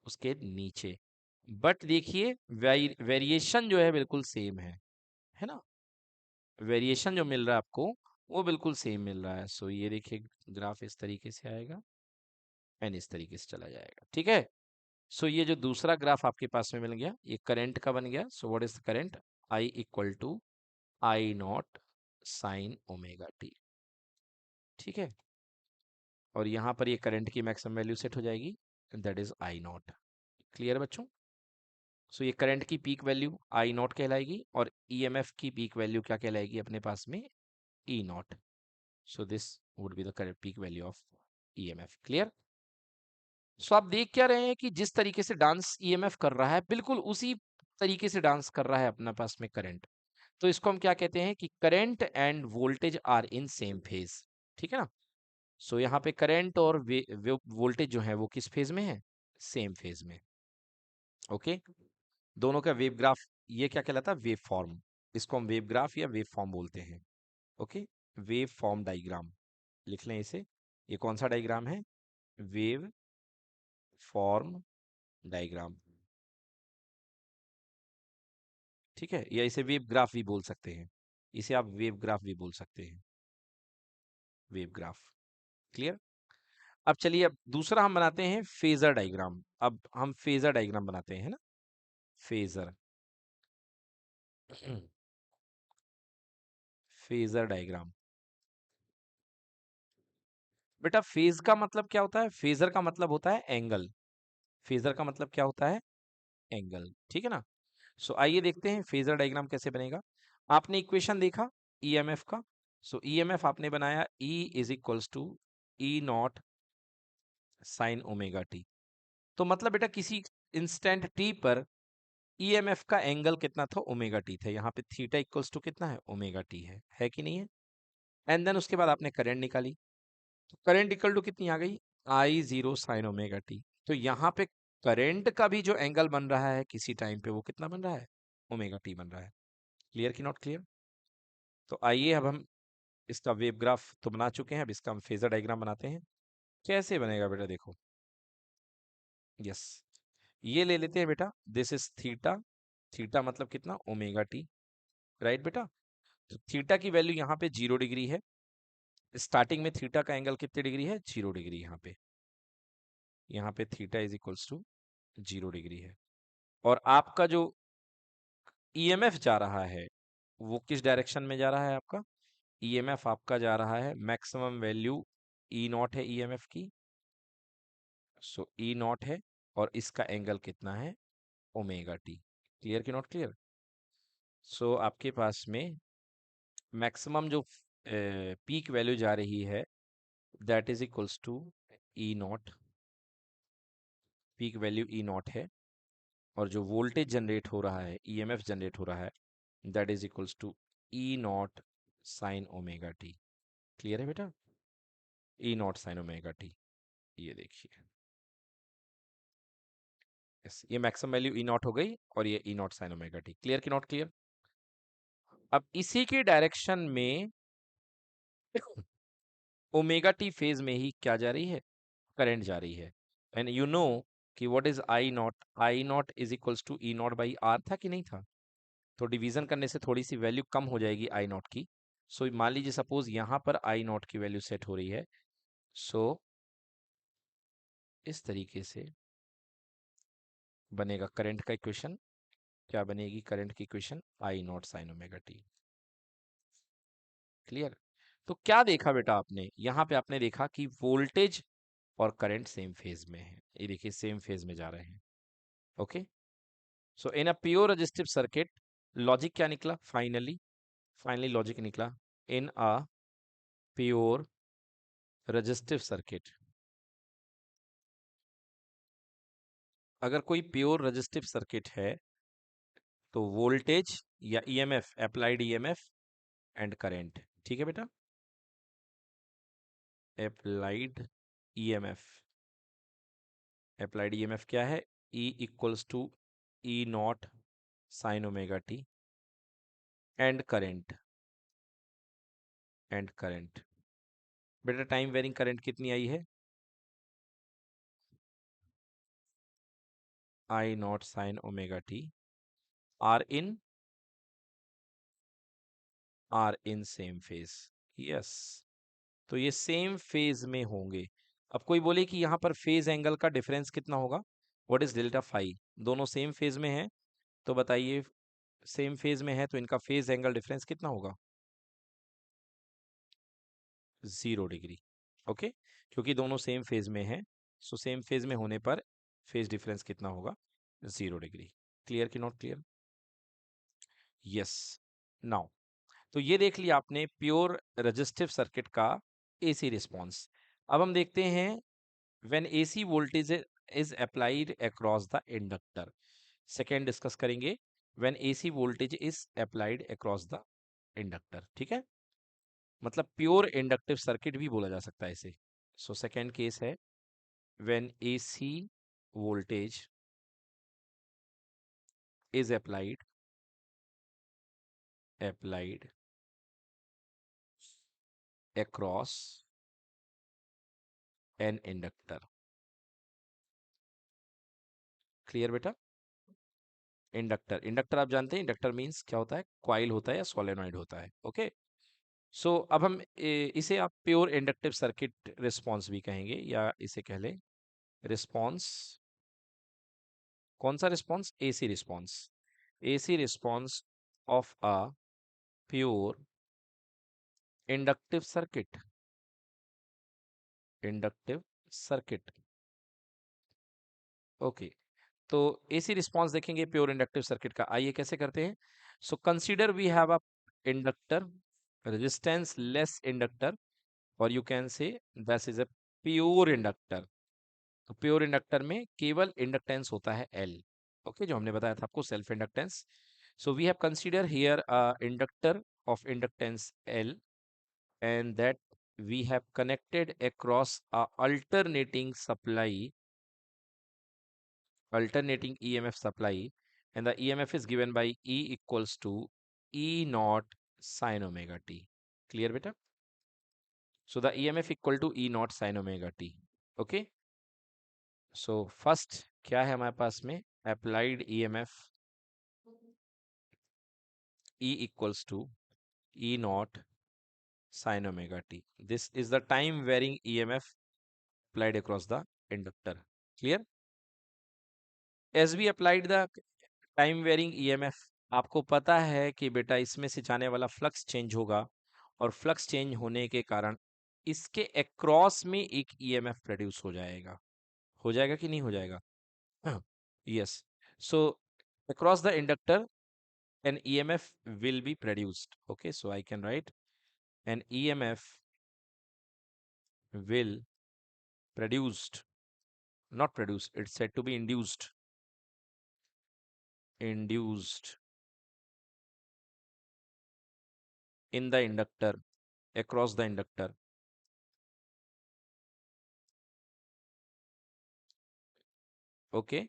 उसके नीचे, बट देखिए वेरिएशन जो है बिल्कुल सेम है ना? वेरिएशन जो मिल रहा है आपको वो बिल्कुल सेम मिल रहा है। सो ये देखिए ग्राफ इस तरीके से आएगा एंड इस तरीके से चला जाएगा। ठीक है, सो ये जो दूसरा ग्राफ आपके पास में मिल गया, ये करंट का बन गया। So what is the current? I equal to I naught sine omega T. ठीक है, और यहाँ पर ये करंट की मैक्सिमम वैल्यू सेट हो जाएगी, that is I not. Clear बच्चों? सो ये करंट की पीक वैल्यू आई नॉट कहलाएगी, और ईएमएफ की पीक वैल्यू क्या कहलाएगी अपने पास में? E naught. So this would be the correct peak value of EMF. Clear? सो आप देख क्या रहे हैं कि जिस तरीके से डांस ईएमएफ कर रहा है, बिल्कुल उसी तरीके से डांस कर रहा है अपना पास में करंट। तो इसको हम क्या कहते हैं कि current and voltage are in same phase. ठीक है ना? सो यहाँ पे करंट और वोल्टेज जो है वो किस फेज में है? सेम फेज में। ओके, दोनों का वेव ग्राफ ये क्या कहलाता है? Wave form. इसको हम वेव ग्राफ या वेव फॉर्म बोलते हैं। ओके, वेव फॉर्म डायग्राम लिख लें इसे। ये कौन सा डायग्राम है? Wave form diagram. ठीक है, या इसे वेव ग्राफ भी बोल सकते हैं, इसे आप वेव ग्राफ भी बोल सकते हैं, वेव ग्राफ। क्लियर? अब चलिए, अब दूसरा हम बनाते हैं फेजर डायग्राम। अब हम फेजर डायग्राम बनाते हैं ना, फेजर फेजर डायग्राम। बेटा फेज का मतलब क्या होता है? फेजर का मतलब होता है एंगल। फेजर का मतलब क्या होता है? एंगल। ठीक है ना? सो आइए देखते हैं फेजर डायग्राम कैसे बनेगा। आपने इक्वेशन देखा ईएमएफ का। सो ईएमएफ आपने बनाया E is equals to E naught sine omega T. तो मतलब बेटा किसी इंस्टेंट टी पर ईएमएफ का एंगल कितना था? ओमेगा टी था। यहाँ पे थीटा इक्वल्स टू कितना है? ओमेगा टी है कि नहीं है? एंड देन उसके बाद आपने करंट निकाली, तो करंट इक्वल टू कितनी आ गई? आई जीरो साइन ओमेगा टी। तो यहाँ पे करंट का भी जो एंगल बन रहा है किसी टाइम पे, वो कितना बन रहा है? ओमेगा टी बन रहा है। क्लियर कि नॉट क्लियर? तो आइए अब हम इसका वेव ग्राफ तो बना चुके हैं, अब इसका हम फेजर डायग्राम बनाते हैं। कैसे बनेगा बेटा? देखो, यस, ये ले लेते हैं बेटा, दिस इज थीटा। थीटा मतलब कितना? Omega T. राइट बेटा? तो थीटा की वैल्यू यहाँ पे 0 डिग्री है। स्टार्टिंग में थीटा का एंगल कितने डिग्री है? 0 डिग्री। यहाँ पे theta is equals to 0 degree है। और आपका जो ईएमएफ जा रहा है वो किस डायरेक्शन में जा रहा है? आपका ईएमएफ आपका जा रहा है, मैक्सिमम वैल्यू ई नॉट है ईएमएफ की। सो ई नॉट है, और इसका एंगल कितना है? Omega T. क्लियर कि नॉट क्लियर? सो आपके पास में मैक्सिमम जो पीक वैल्यू जा रही है, that is equals to E naught. Peak value E naught है, और जो वोल्टेज जनरेट हो रहा है, ईएमएफ जनरेट हो रहा है, that is equals to E naught sine omega T. Clear है बेटा? E naught sine omega T. ये देखिए, यस, ये मैक्सिमम वैल्यू ई नॉट हो गई, और ये E naught sine omega T. Clear कि नॉट क्लियर? अब इसी के डायरेक्शन में ओमेगा टी फेज में ही क्या जा रही है? करंट जा रही है। एंड यू नो कि what is I naught? I naught is equals to E naught by R, था कि नहीं था? तो डिवीजन करने से थोड़ी सी वैल्यू कम हो जाएगी आई नॉट की। सो मान लीजिए सपोज यहाँ पर आई नॉट की वैल्यू सेट हो रही है। सो इस तरीके से बनेगा करंट का इक्वेशन। क्या बनेगी करंट की इक्वेशन? आई naught sine omega T. Clear? तो क्या देखा बेटा आपने यहाँ पे? आपने देखा कि वोल्टेज और करंट सेम फेज में है। ये देखिए सेम फेज में जा रहे हैं। Okay, so in a pure resistive circuit, logic क्या निकला फाइनली? फाइनली लॉजिक निकला, इन अ प्योर रेजिस्टिव सर्किट, अगर कोई प्योर रेजिस्टिव सर्किट है तो वोल्टेज या EMF, applied EMF and current. ठीक है बेटा? अप्लाइड ईएमएफ, अप्लाइड ईएमएफ क्या है? E equals to E naught sine omega T, and current, and current. बेटा टाइम वेरिंग करंट कितनी आई है? I naught sine omega T R in, R in same phase. Yes, तो ये same phase में होंगे। अब कोई बोले कि यहाँ पर फेज एंगल का डिफरेंस कितना होगा? What is delta phi? दोनों सेम फेज में हैं, तो बताइए, सेम फेज में है तो इनका फेज एंगल डिफरेंस कितना होगा? 0 डिग्री। ओके, क्योंकि दोनों सेम फेज में हैं, सो सेम फेज में होने पर फेज डिफरेंस कितना होगा? 0 डिग्री। क्लियर कि नॉट क्लियर? यस। नाउ, तो ये देख लिया आपने प्योर रेजिस्टिव सर्किट का एसी रिस्पॉन्स। अब हम देखते हैं when AC voltage is applied across the inductor. Second discuss करेंगे, when AC voltage is applied across the inductor. ठीक है? मतलब प्योर इंडक्टिव सर्किट भी बोला जा सकता है इसे। सो सेकेंड केस है when AC voltage is applied across an inductor. Clear बेटा? इंडक्टर, इंडक्टर आप जानते हैं, इंडक्टर मींस क्या होता है, कॉइल होता है या सोलेनॉइड होता है। ओके, सो अब हम इसे आप प्योर इंडक्टिव सर्किट रिस्पॉन्स भी कहेंगे, या इसे कह लें रिस्पॉन्स। कौन सा response? AC response. AC response of a pure inductive circuit. Inductive circuit. Okay, तो एसी रिस्पॉन्स देखेंगे प्योर इंडक्टिव सर्किट का। आइए कैसे करते हैं। So consider we have a inductor, resistance less inductor, और you can say this is a pure inductor. तो pure inductor में केवल इंडक्टेंस होता है एल। ओके, जो हमने बताया था आपको, self inductance. So we have consider here a inductor of inductance L, and that we have connected across a alternating EMF supply, and the EMF is given by E equals to E naught sin omega t. Clear beta? So the EMF equal to E naught sin omega t. Okay, so first क्या है हमारे पास में, applied EMF E equals to E naught sin omega t. This is the time varying EMF applied across the inductor. Clear? As we applied the time varying EMF, आपको पता है कि बेटा इसमें से जाने वाला फ्लक्स चेंज होगा, और फ्लक्स चेंज होने के कारण इसके अक्रॉस में एक ईएमएफ प्रोड्यूस हो जाएगा। हो जाएगा कि नहीं हो जाएगा? Yes, so across the inductor an EMF will be produced. Okay, so I can write an EMF will produced, not produced, it's said to be induced, induced in the inductor, across the inductor. Okay,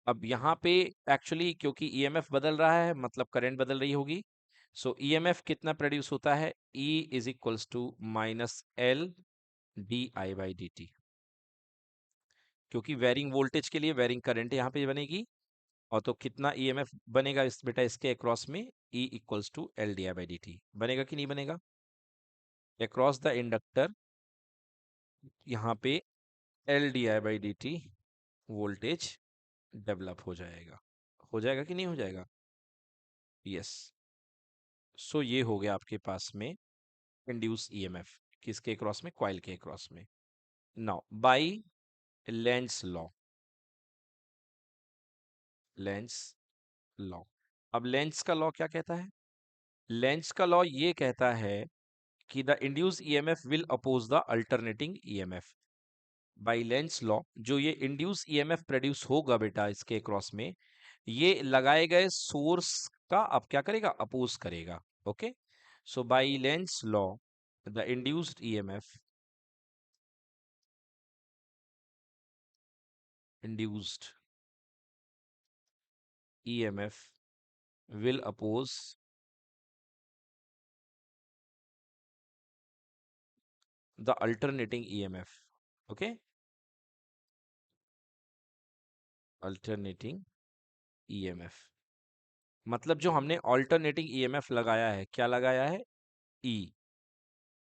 अब यहाँ पे actually क्योंकि EMF बदल रहा है, मतलब current बदल रही होगी। सो ईएमएफ कितना प्रोड्यूस होता है? E is equals to minus L D I by D T, क्योंकि वेरिंग वोल्टेज के लिए वेरिंग करंट यहाँ पे बनेगी। और तो कितना ईएमएफ बनेगा इस बेटा इसके अक्रॉस में? E equals to L D I by D T. बनेगा कि नहीं बनेगा? अक्रॉस द इंडक्टर यहाँ पे L D I by D T voltage develop हो जाएगा। हो जाएगा कि नहीं हो जाएगा? यस। सो ये हो गया आपके पास में इंड्यूस ईएमएफ, किसके क्रॉस में? कॉइल के क्रॉस में। Now bye Lenz law, Lenz law, अब लेंस का लॉ क्या कहता है? लेंस का लॉ ये कहता है कि the induce EMF will oppose the alternating EMF. By Lenz law जो ये इंड्यूस ईएमएफ प्रोड्यूस होगा बेटा इसके क्रॉस में, ये लगाए गए सोर्स का अब क्या करेगा? अपोज करेगा। Okay, so bye Lenz law the induced EMF, induced EMF will oppose the alternating EMF. Okay, alternating EMF मतलब जो हमने alternating EMF लगाया है, क्या लगाया है? E।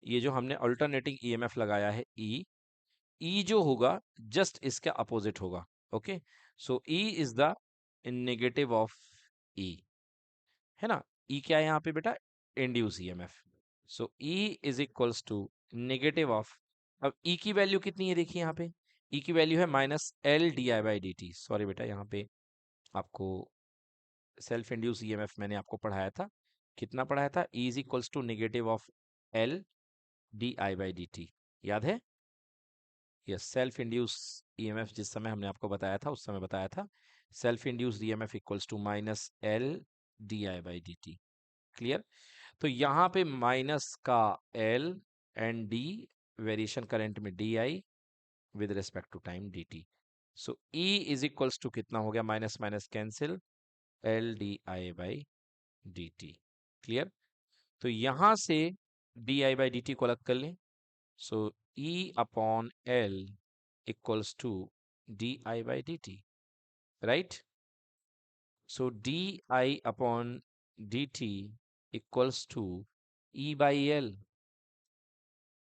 ये जो हमने alternating EMF लगाया है E, E जो होगा जस्ट इसका अपोजिट होगा। Okay, so E is the negative of E, है ना? E क्या है यहाँ पे बेटा? Induce EMF. So E is equals to negative of, अब E की वैल्यू कितनी है देखिए यहाँ पे, E की वैल्यू है minus L D I by D T. Sorry बेटा, यहाँ पे आपको सेल्फ इंड्यूस ईएमएफ मैंने आपको पढ़ाया था, कितना पढ़ाया था? E is equals to negative of L D I by D T, याद है? यस, सेल्फ इंड्यूस ईएमएफ जिस समय हमने आपको बताया था उस समय बताया था self induce EMF equals to minus L D I by D T. Clear? तो यहाँ पे माइनस का L and D, variation current में D I with respect to time D T. So E is equals to कितना हो गया? Minus minus cancel, L D I by D T. Clear? तो यहां से D I by D T को अलग कर लें, so E upon L equals to D I by D T, right? So D I upon D T equals to E by L,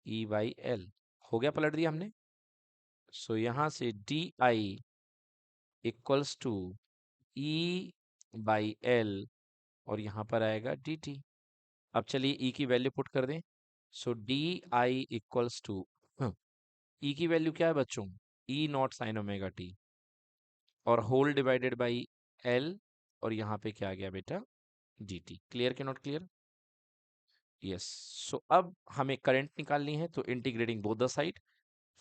E by L हो गया, पलट दिया हमने। So यहां से D I equals to E by L, और यहां पर आएगा डी टी। अब चलिए ई की वैल्यू पुट कर दें, सो डी आई इक्वल्स टू, ई की वैल्यू क्या है बच्चों, ई नॉट साइन ओमेगा टी, और होल डिवाइडेड बाई एल, और यहाँ पे क्या आ गया बेटा, डी टी। क्लियर के नॉट क्लियर? यस। सो अब हमें करंट निकालनी है, तो integrating both the side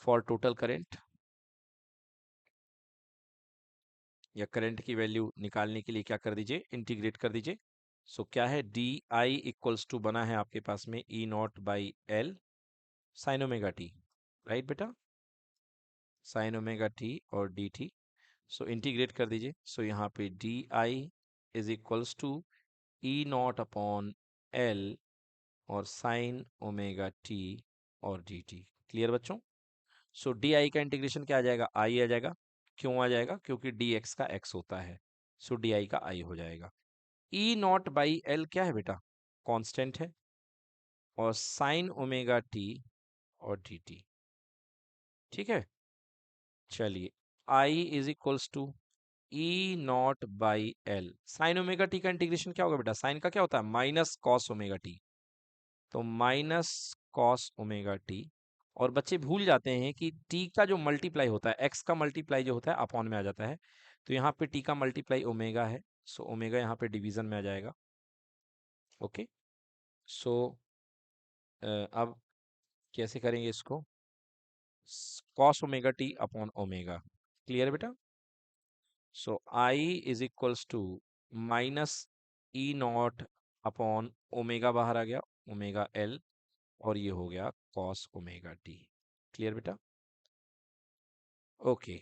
for total current, या करंट की वैल्यू निकालने के लिए क्या कर दीजिए, इंटीग्रेट कर दीजिए। सो क्या है, डी आई इक्वल्स टू बना है आपके पास में E naught by L sine omega T, right बेटा, साइन ओमेगा टी और डी टी। सो इंटीग्रेट कर दीजिए, सो यहाँ पे D I is equals to E naught upon L और साइन ओमेगा टी और डी टी। क्लियर बच्चों? So D आई का इंटीग्रेशन क्या आ जाएगा, आई आ जाएगा। क्यों आ जाएगा? क्योंकि डी एक्स का एक्स होता है, सो डी आई का आई हो जाएगा। ई नॉट बाई एल क्या है बेटा, कांस्टेंट है, और साइन ओमेगा टी और डी टी, ठीक है। चलिए, I is equals to E naught by L, sine omega T का इंटीग्रेशन क्या होगा बेटा, साइन का क्या होता है, माइनस कॉस ओमेगा टी, तो माइनस कॉस ओमेगा टी। और बच्चे भूल जाते हैं कि टी का जो मल्टीप्लाई होता है, एक्स का मल्टीप्लाई जो होता है अपॉन में आ जाता है, तो यहाँ पे टी का मल्टीप्लाई ओमेगा है, सो ओमेगा यहाँ पे डिवीजन में आ जाएगा। ओके, सो अब कैसे करेंगे इसको, cos omega T upon omega. Clear बेटा? So I is equals to minus E naught upon omega, बाहर आ गया ओमेगा एल, और ये हो गया कॉस ओमेगा टी। क्लियर बेटा? ओके।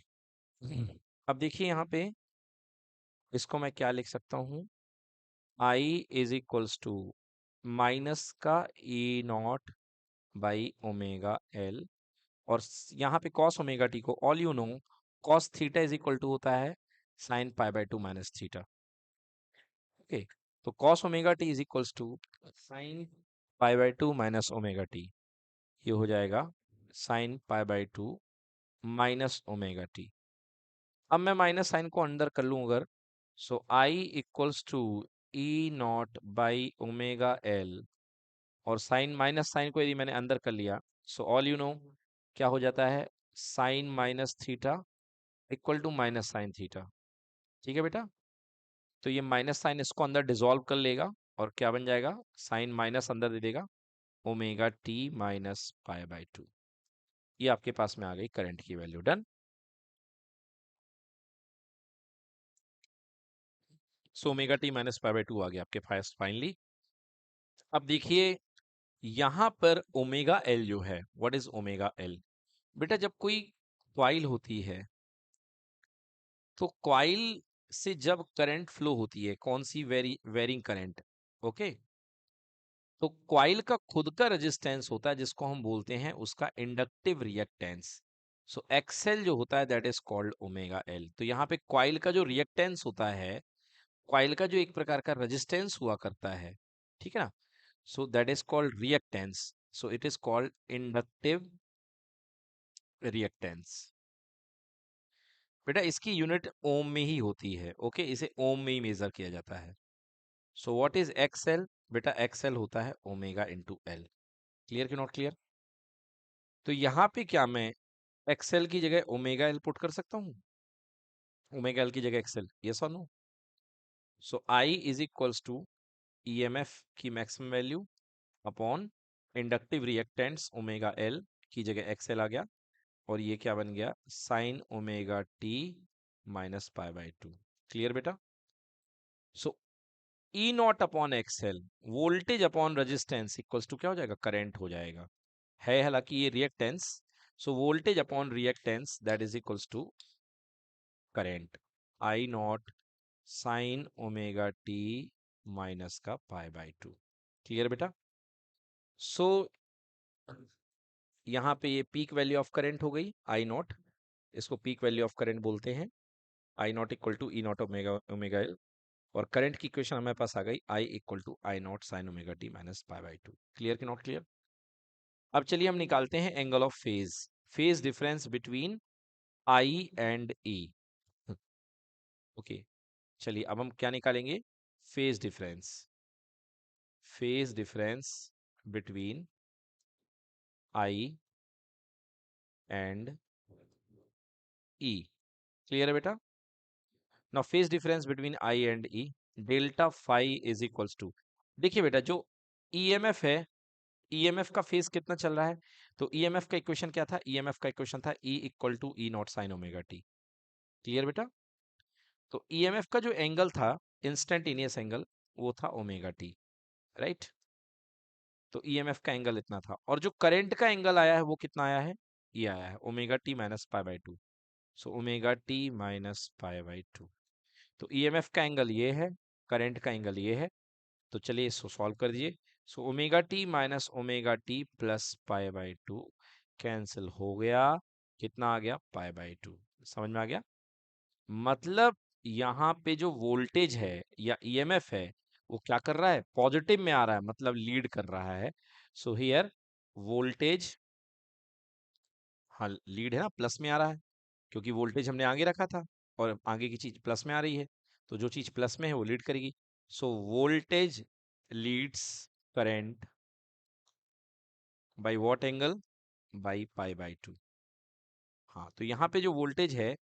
अब देखिए यहाँ पे इसको मैं क्या लिख सकता हूँ, I is equals to minus का E naught by omega L, और यहाँ पे कॉस ओमेगा टी को all you know, cos theta is equal to होता है sine pi by two minus theta. Okay, तो cos omega T is equals to sine pi by two minus omega T, ये हो जाएगा sine pi by two minus omega T. अब मैं minus sine को अंदर कर लूं अगर, so I equals to E naught by omega L, और साइन माइनस साइन को यदि मैंने अंदर कर लिया, सो ऑल यू नो क्या हो जाता है, sine minus theta equal to minus sine theta. ठीक है बेटा, तो ये माइनस साइन इसको अंदर डिसॉल्व कर लेगा, और क्या बन जाएगा, साइन माइनस अंदर दे देगा omega T minus pi by two. ये आपके पास में आ गई करंट की value. Done. So omega T minus pi by two आ गया आपके पास फाइनली। अब देखिए यहां पर ओमेगा एल जो है, व्हाट इज ओमेगा एल बेटा, जब कोई क्वाइल होती है, तो क्वाइल से जब करंट फ्लो होती है, कौन सी वेरिंग करंट, ओके, तो क्वाइल का खुद का रेजिस्टेंस होता है जिसको हम बोलते हैं उसका इंडक्टिव रिएक्टेंस। सो एक्सएल जो होता है that is called omega L. तो यहाँ पे क्वाइल का जो रिएक्टेंस होता है, क्वाइल का जो एक प्रकार का रेजिस्टेंस हुआ करता है, ठीक है ना, so that is called reactance, so it is called inductive reactance. बेटा इसकी यूनिट ओम में ही होती है, ओके, इसे ओम में ही मेजर किया जाता है। सो व्हाट इज एक्सएल बेटा, एक्सएल होता है ओमेगा इंटू एल। क्लियर कि नॉट क्लियर? तो यहाँ पे क्या मैं एक्सएल की जगह ओमेगा एल पुट कर सकता हूँ, ओमेगा एल की जगह एक्सएल, यस और no? So I is equals to EMF की maximum value upon inductive reactance omega L की जगह एक्सएल आ गया, और ये क्या बन गया, sine omega T minus pi by two. Clear बेटा? So E naught upon XL, voltage upon resistance equals to क्या हो जाएगा, करंट हो जाएगा, है हालांकि ये reactance, so voltage upon reactance that is equals to current, I naught sine omega T minus का पाई बाय टू। क्लियर बेटा? सो यहाँ पे ये पीक वैल्यू ऑफ करंट हो गई आई नॉट, इसको पीक वैल्यू ऑफ करंट बोलते हैं। I naught equal to E naught omega omega L. और करंट की इक्वेशन हमारे पास आ गई I equal to I naught sine omega T minus pi by two. Clear कि नॉट क्लियर? अब चलिए हम निकालते हैं angle of phase, phase difference between I and E. Okay, चलिए अब हम क्या निकालेंगे? Phase difference, phase difference between I and E. Clear है बेटा? Now phase difference between I and E, delta phi is equals to, देखिए बेटा जो ईएमएफ है, ईएमएफ का फेज कितना चल रहा है? तो ईएमएफ का इक्वेशन क्या था? ईएमएफ का इक्वेशन था E equal to E naught sine omega T. Clear बेटा? तो ईएमएफ का जो एंगल था, इंस्टेंटेनियस एंगल, वो था ओमेगा टी, राइट? तो ईएमएफ का एंगल इतना था, और जो करंट का एंगल आया है वो कितना आया है? ये आया है omega T minus pi by to. So omega T minus pi by two. तो ईएमएफ का एंगल ये है, करंट का एंगल ये है। तो चलिए इसको सॉल्व कर दीजिए। सो omega T minus omega T plus pi by to cancel हो गया, कितना आ गया? Pi by to. समझ में आ गया? मतलब यहाँ पे जो वोल्टेज है या ईएमएफ है, वो क्या कर रहा है? पॉजिटिव में आ रहा है, मतलब लीड कर रहा है। सो हियर वोल्टेज, हाँ लीड है ना, प्लस में आ रहा है, क्योंकि वोल्टेज हमने आगे रखा था और आगे की चीज प्लस में आ रही है, तो जो चीज प्लस में है वो लीड करेगी। So voltage leads current by what angle? By pi by two. हाँ, तो यहाँ पे जो वोल्टेज है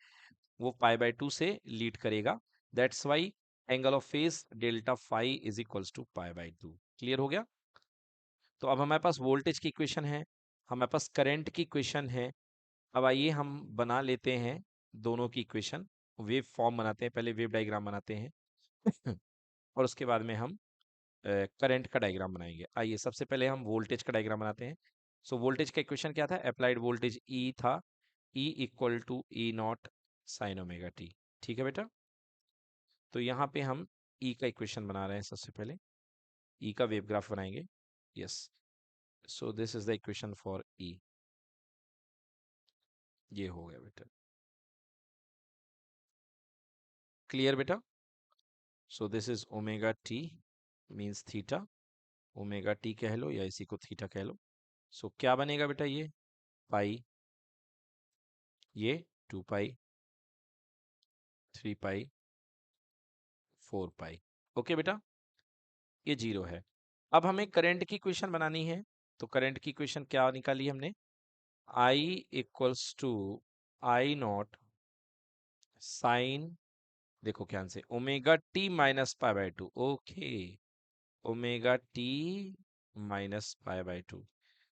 वो पाई बाय टू से लीड करेगा। That's why angle of phase delta phi is equals to pi by two. Clear हो गया? तो अब हमारे पास वोल्टेज की इक्वेशन है, हमारे पास करंट की इक्वेशन है। अब आइए हम बना लेते हैं दोनों की इक्वेशन, वेव फॉर्म बनाते हैं, पहले वेव डायग्राम बनाते हैं और उसके बाद में हम करंट का डायग्राम बनाएंगे। आइए सबसे पहले हम वोल्टेज का डायग्राम बनाते हैं। सो वोल्टेज का इक्वेशन क्या था? अप्लाइड वोल्टेज ई था, E equal to E naught sine omega T. ठीक है बेटा? तो यहाँ पे हम ई का इक्वेशन बना रहे हैं, सबसे पहले ई का वेव ग्राफ बनाएंगे। Yes, so this is the equation for E. ये हो गया बेटा। क्लियर बेटा? So this is omega T means theta, omega T कह लो या इसी को थीटा कह लो। सो क्या बनेगा बेटा? ये पाई, ये 2 पाई, 3 पाई, 4 पाई। ओके बेटा, ये जीरो है। अब हमें करंट की इक्वेशन बनानी है। तो करंट की इक्वेशन क्या निकाली हमने? I equals to I naught sine, देखो क्या से, omega T minus pi by two. Okay, omega T minus pi by two,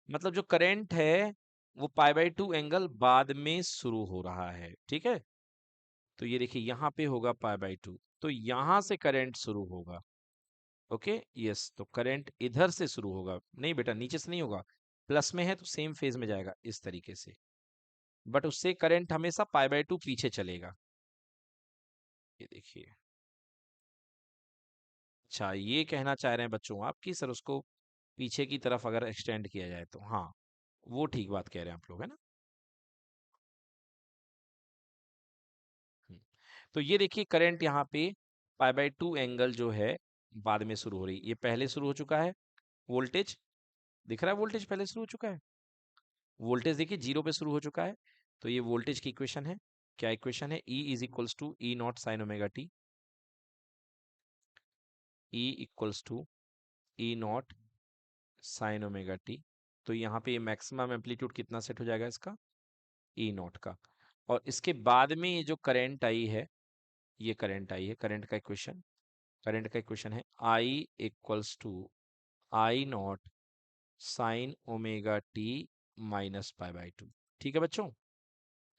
मतलब जो करंट है वो पाई बाय टू एंगल बाद में शुरू हो रहा है। ठीक है? तो ये देखिए यहाँ पे होगा पाई बाय टू, तो यहां से करंट शुरू होगा। ओके, यस, तो करंट इधर से शुरू होगा, नहीं बेटा नीचे से नहीं होगा, प्लस में है तो सेम फेज में जाएगा इस तरीके से, बट उससे करंट हमेशा पाई बाय टू पीछे चलेगा। ये देखिए, अच्छा ये कहना चाह रहे हैं बच्चों आप कि सर उसको पीछे की तरफ अगर एक्सटेंड किया जाए तो, हाँ वो ठीक बात कह रहे हैं आप लोग, है ना? हम्म, तो ये देखिए करंट यहाँ पे पाई बाय टू एंगल जो है बाद में शुरू हो रही, ये पहले शुरू हो चुका है। वोल्टेज दिख रहा है, वोल्टेज पहले शुरू हो चुका है। वोल्टेज देखिए जीरो पे शुरू हो चुका है। तो ये वोल्टेज की इक्वेशन है। क्या इक्वेशन है? E is equals to E naught sine omega T, E equals to E naught sine omega T. तो यहाँ पे ये मैक्सिमम एम्पलीट्यूड कितना सेट हो जाएगा इसका? ई नॉट का। और इसके बाद में ये जो करंट आई है, ये करंट आई है, करंट का इक्वेशन, करंट का इक्वेशन है I equals to I naught sine omega T minus pi by two. ठीक है बच्चों?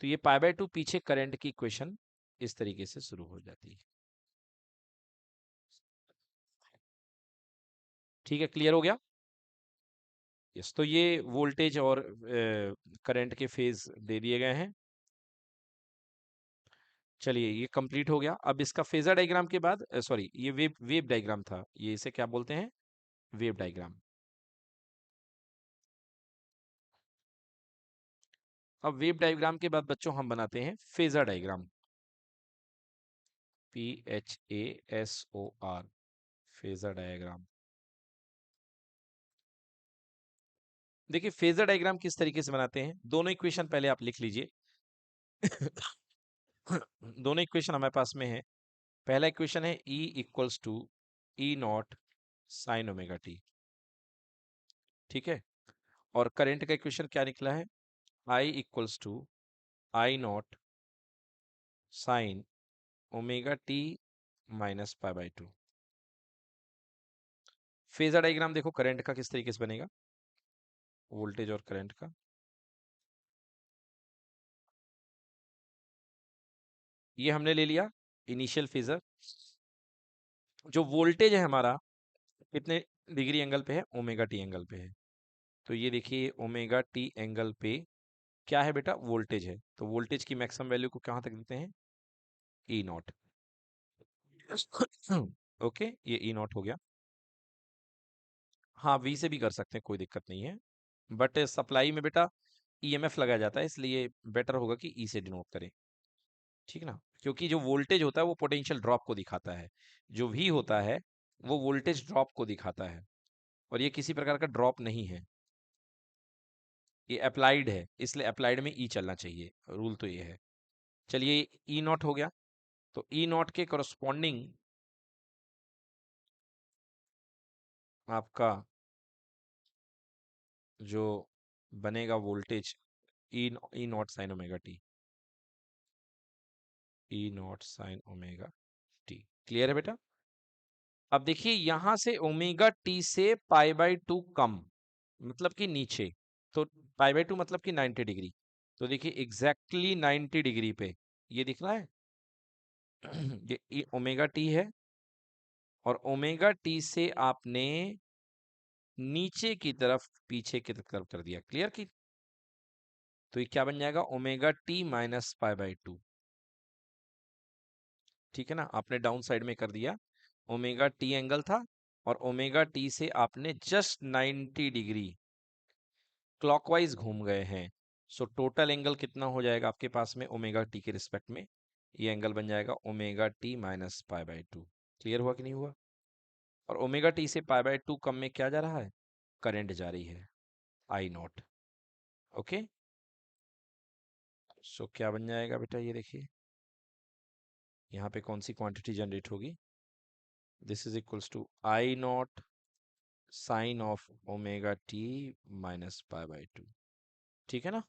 तो ये पाई बाय टू पीछे करंट की इक्वेशन इस तरीके से शुरू हो जाती है। ठीक है, क्लियर हो गया? यस, तो ये वोल्टेज और करंट के फेज दे दिए गए हैं। चलिए ये कंप्लीट हो गया। अब इसका फेजर डायग्राम के बाद, सॉरी ये वेव वेव डायग्राम था, ये इसे क्या बोलते हैं? Wave diagram. अब वेव डायग्राम के बाद बच्चों हम बनाते हैं phasor diagram. PHASOR, phasor diagram. देखिए फेजर डायग्राम किस तरीके से बनाते हैं, दोनों इक्वेशन पहले आप लिख लीजिए। दोनों इक्वेशन हमारे पास में है। पहला इक्वेशन है E equals to E naught sine omega T, ठीक है। और करंट का इक्वेशन क्या निकला है, I equals to I naught sine omega T minus pi by two. Phasor diagram देखो करंट का किस तरीके से बनेगा, वोल्टेज और करंट का। ये हमने ले लिया इनिशियल फेजर। जो वोल्टेज है हमारा कितने डिग्री एंगल पे है, ओमेगा टी एंगल पे है। तो ये देखिए ओमेगा टी एंगल पे क्या है बेटा, वोल्टेज है। तो वोल्टेज की मैक्सिमम वैल्यू को कहाँ तक देते हैं, ई नॉट। ओके, ये ई नॉट हो गया। हाँ वी से भी कर सकते हैं, कोई दिक्कत नहीं है, बट सप्लाई में बेटा ईएमएफ लगाया जाता है, इसलिए बेटर होगा कि ई से डिनोट करें, ठीक ना। क्योंकि जो वोल्टेज होता है वो पोटेंशियल ड्रॉप को दिखाता है, जो वी होता है वो वोल्टेज ड्रॉप को दिखाता है, और ये किसी प्रकार का ड्रॉप नहीं है, ये अप्लाइड है, इसलिए अप्लाइड में ई चलना चाहिए, रूल तो ये है। चलिए ई नॉट हो गया, तो ई नॉट के करस्पॉन्डिंग आपका जो बनेगा वोल्टेज ई नॉट साइन ओमेगा टी, ई naught sine omega T. Clear है बेटा। अब देखिए यहां से ओमेगा टी से पाई बाई टू कम, मतलब कि नीचे, तो पाई बाई टू मतलब कि 90 डिग्री। तो देखिए एग्जैक्टली 90 डिग्री पे ये दिख रहा है। ये ओमेगा टी है, और ओमेगा टी से आपने नीचे की तरफ पीछे की तरफ कर दिया, क्लियर की। तो ये क्या बन जाएगा, omega T minus pi by two, ठीक है ना। आपने डाउन साइड में कर दिया, ओमेगा टी एंगल था, और ओमेगा टी से आपने जस्ट 90 डिग्री क्लॉकवाइज घूम गए हैं। सो टोटल एंगल कितना हो जाएगा आपके पास में ओमेगा टी के रिस्पेक्ट में, ये एंगल बन जाएगा omega T minus pi by two. Clear हुआ कि नहीं हुआ। और ओमेगा टी से पाई बाई टू कम में क्या जा रहा है, करंट जा रही है, आई नॉट। ओके, सो क्या बन जाएगा बेटा, ये देखिए यहाँ पे कौन सी क्वांटिटी जनरेट होगी, this is equals to I naught sine of omega T minus pi by two, ठीक है ना।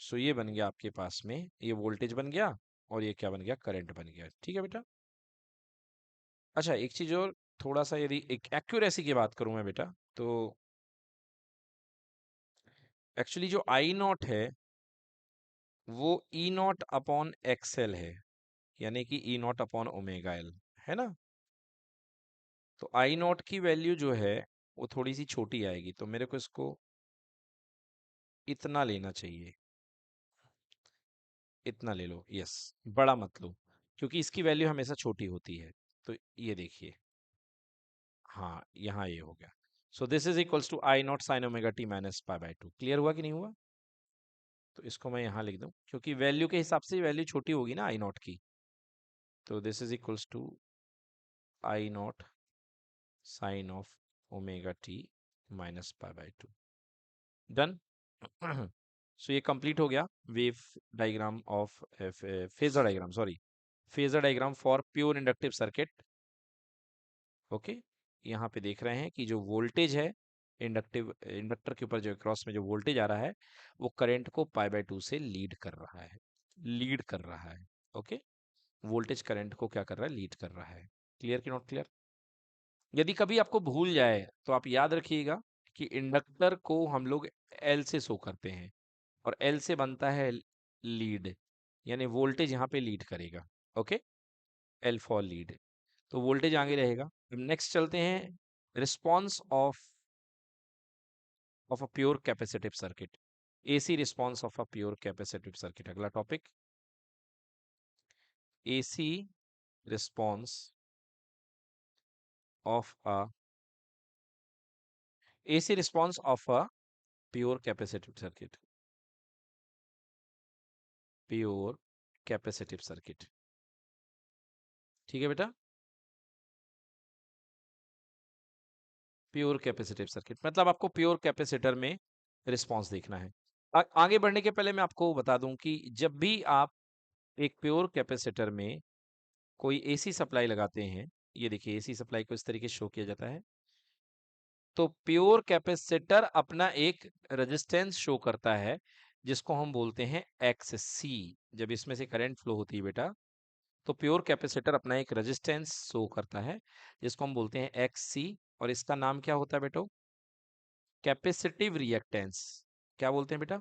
सो ये बन गया आपके पास में, ये वोल्टेज बन गया, और ये क्या बन गया, करंट बन गया, ठीक है बेटा। अच्छा एक चीज और, थोड़ा सा यदि एक एक्यूरेसी की बात करूं मैं बेटा, तो एक्चुअली जो आई नॉट है वो ई नॉट अपॉन एक्सएल है, यानी कि ई नॉट अपॉन ओमेगा एल, है ना। तो आई नॉट की वैल्यू जो है वो थोड़ी सी छोटी आएगी, तो मेरे को इसको इतना लेना चाहिए, इतना ले लो, यस, बड़ा मत लो, क्योंकि इसकी वैल्यू हमेशा छोटी होती है। तो ये देखिए, हाँ यहाँ ये हो गया। So this is equals to I naught sine omega T minus pi by two. Clear हुआ कि नहीं हुआ। तो इसको मैं यहाँ लिख दूं, क्योंकि वैल्यू के हिसाब से वैल्यू छोटी होगी ना आई नॉट की। तो this is equals to I naught sine of omega T minus pi by two. Done. So ये कंप्लीट हो गया wave diagram of phasor diagram, sorry, phasor diagram for pure inductive circuit. Okay, यहाँ पे देख रहे हैं कि जो वोल्टेज है इंडक्टिव इंडक्टर के ऊपर जो क्रॉस में जो वोल्टेज आ रहा है वो करंट को पाई बाय टू से लीड कर रहा है, लीड कर रहा है। ओके, वोल्टेज करंट को क्या कर रहा है, लीड कर रहा है। क्लियर कि नॉट क्लियर। यदि कभी आपको भूल जाए तो आप याद रखिएगा कि इंडक्टर को हम लोग एल से शो करते हैं, और एल से बनता है लीड, यानी वोल्टेज यहाँ पे लीड करेगा। ओके, एल फॉर लीड, तो वोल्टेज आगे रहेगा। नेक्स्ट चलते हैं, response of a pure capacitive circuit, AC response of a pure capacitive circuit, अगला topic, AC response of a AC response of a pure capacitive circuit. Pure capacitive circuit. ठीक है बेटा, pure capacitive circuit मतलब आपको pure capacitor में response देखना है। आगे बढ़ने के पहले मैं आपको बता दूं कि जब भी आप एक प्योर कैपेसिटर में कोई एसी सप्लाई लगाते हैं, ये देखिए एसी सप्लाई को इस तरीके से शो किया जाता है, तो प्योर कैपेसिटर अपना एक रेजिस्टेंस शो करता है जिसको हम बोलते हैं एक्स सी। जब इसमें से करंट फ्लो होती है बेटा, तो प्योर कैपेसिटर अपना एक रेजिस्टेंस शो करता है जिसको हम बोलते हैं एक्स सी, और इसका नाम क्या होता है बेटो? Capacitive reactance. क्या बोलते हैं बेटा?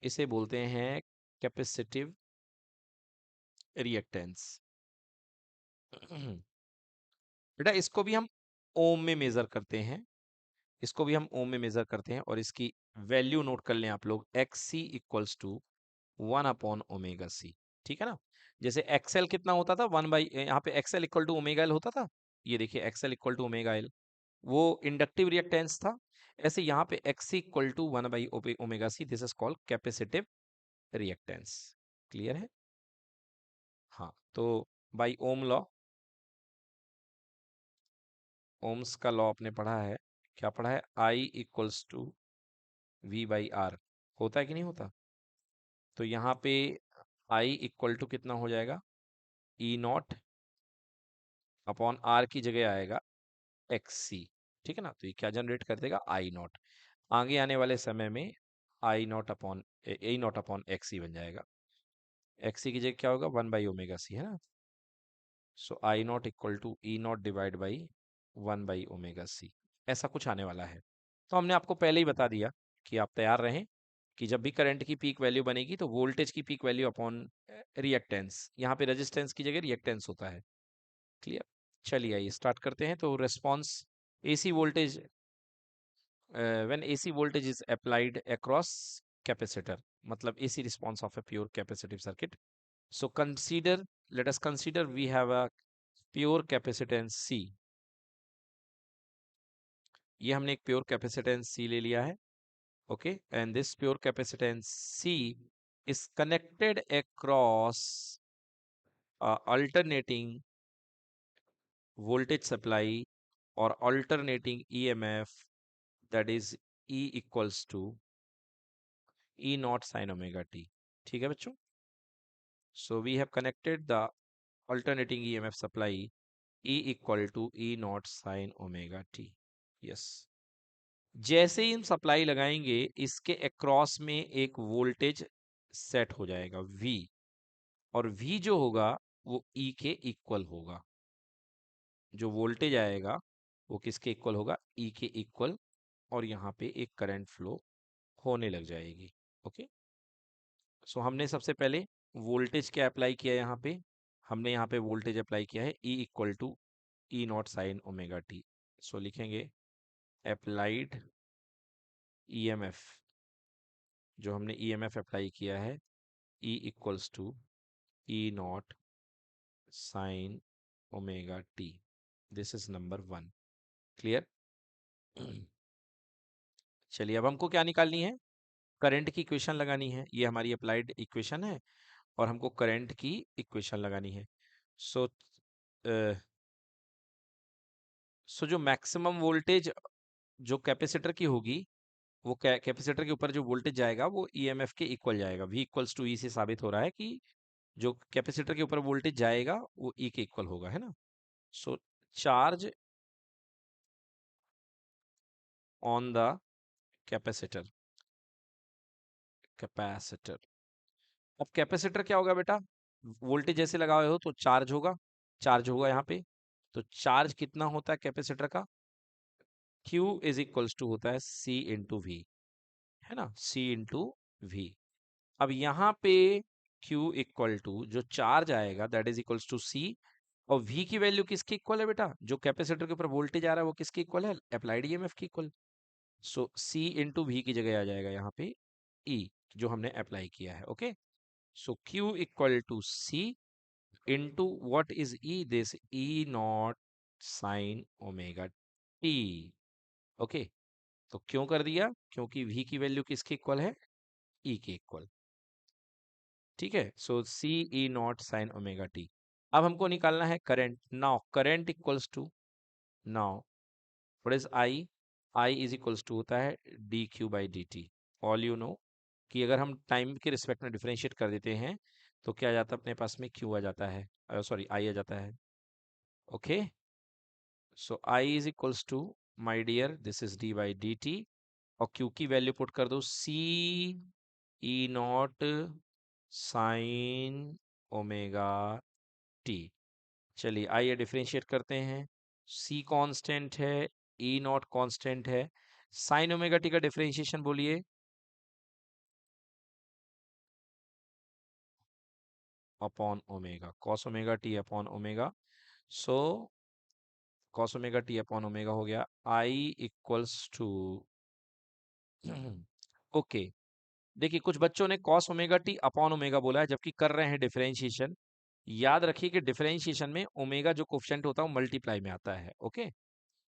इसे बोलते हैं कैपेसिटिव रिएक्टेंस। बेटा इसको भी हम ओम में मेजर करते हैं, इसको भी हम ओम में मेजर करते हैं, और इसकी वैल्यू नोट कर लें आप लोग, एक्स सी इक्वल्स टू 1/ओमेगा सी। ठीक है ना? जैसे एक्सएल कितना होता था, 1 बाई, यहाँ पे X L equal to omega L होता था, ये देखिए X L equal to omega L, वो इंडक्टिव रिएक्टेंस था। ऐसे यहाँ पे एक्स सी इक्वल टू 1/ओमेगा C, this is called capacitive reactance. Clear है? हाँ, तो बाई ओम लॉ, ओम्स का लॉ आपने पढ़ा है, क्या पढ़ा है? I equals to V by R, होता है कि नहीं होता? तो यहाँ पे आई इक्वल टू कितना हो जाएगा? ई नॉट अपॉन आर की जगह आएगा एक्स सी। ठीक है ना? तो ये क्या जनरेट कर देगा? I naught. आगे आने वाले समय में I naught upon A naught upon X C बन जाएगा। एक्स सी की जगह क्या होगा? 1/ओमेगा सी, है ना? So I naught equal to E naught divide by 1/ओमेगा सी, ऐसा कुछ आने वाला है। तो हमने आपको पहले ही बता दिया कि आप तैयार रहें कि जब भी करंट की पीक वैल्यू बनेगी तो वोल्टेज की पीक वैल्यू अपॉन रिएक्टेंस, यहाँ पे रेजिस्टेंस की जगह रिएक्टेंस होता है। क्लियर? चलिए आइए स्टार्ट करते हैं। तो response AC voltage, when AC voltage is applied across capacitor, मतलब AC response of a pure capacitive circuit. So consider, let us consider we have a pure capacitance C. ये हमने एक प्योर कैपेसिटेंस C ले लिया है, okay, and this pure capacitance C is connected across alternating voltage supply or alternating EMF, that is E equals to E naught sin omega t. ठीक है बच्चों? So we have connected the alternating EMF supply E equal to E naught sin omega t. Yes. जैसे ही हम supply लगाएंगे इसके across में एक voltage set हो जाएगा V, और V जो होगा वो E के इक्वल होगा। जो वोल्टेज आएगा वो किसके इक्वल होगा? E के इक्वल, और यहाँ पे एक करंट फ्लो होने लग जाएगी। ओके, सो हमने सबसे पहले वोल्टेज क्या अप्लाई किया? यहाँ पे हमने यहाँ पे वोल्टेज अप्लाई किया है E equal to E naught sine omega T. So लिखेंगे अप्लाइड ईएमएफ, जो हमने ईएमएफ अप्लाई किया है E equals to E naught sine omega T. This is number 1। Clear? चलिए अब हमको क्या निकालनी है? करंट की इक्वेशन लगानी है। ये हमारी अप्लाइड इक्वेशन है और हमको करंट की इक्वेशन लगानी है। सो सो जो मैक्सिमम वोल्टेज जो कैपेसिटर की होगी, वो कैपेसिटर के ऊपर जो वोल्टेज जाएगा वो ईएमएफ के इक्वल जाएगा। V इक्वल्स टू ई से साबित हो रहा है कि जो कैपेसिटर के ऊपर वोल्टेज जाएगा वो ई के इक्वल होगा, है ना? So charge on the capacitor, capacitor. अब कैपेसिटर क्या होगा बेटा? वोल्टेज जैसे लगाए हो तो चार्ज होगा, चार्ज होगा यहाँ पे। तो चार्ज कितना होता है कैपेसिटर का? Q इज इक्वल्स टू होता है C इंटू वी, है ना? C into V. अब यहाँ पे Q इक्वल टू जो चार्ज आएगा that is equals to C, और V की वैल्यू किसके इक्वल है बेटा? जो कैपेसिटर के ऊपर वोल्टेज आ रहा है वो किसके इक्वल है? अप्लाइड ईएमएफ के equal. So C into V की जगह आ जाएगा यहाँ पे E, जो हमने अप्लाई किया है। Okay, so Q equal to C इंटू what is E? This E naught sine omega T. Okay, तो क्यों कर दिया? क्योंकि V की वैल्यू किसके इक्वल है? E के इक्वल। ठीक है। So C E naught sine omega T. अब हमको निकालना है current. Now current equals to, now what is I? I is equals to होता है D Q by D T. All you know कि अगर हम टाइम के रिस्पेक्ट में डिफरेंशिएट कर देते हैं तो क्या आ जाता है अपने पास में? क्यू आ जाता है, सॉरी आई आ जाता है। Okay, so I is equals to, my dear, this is D by D T, और क्यू की वैल्यू पुट कर दो C E naught sine omega T. चलिए आइए डिफरेंशिएट करते हैं। सी कांस्टेंट है, ई नॉट कांस्टेंट है। साइन ओमेगा टी का डिफरेंशिएशन बोलिए। Upon omega, cos omega T upon omega. So cos omega T upon omega हो गया आई इक्वल्स टू ओके। देखिए कुछ बच्चों ने cos omega T upon omega बोला है जबकि कर रहे हैं डिफरेंशिएशन। याद रखिए कि डिफरेंशिएशन में ओमेगा जो कोफिशिएंट होता है वो मल्टीप्लाई में आता है। Okay,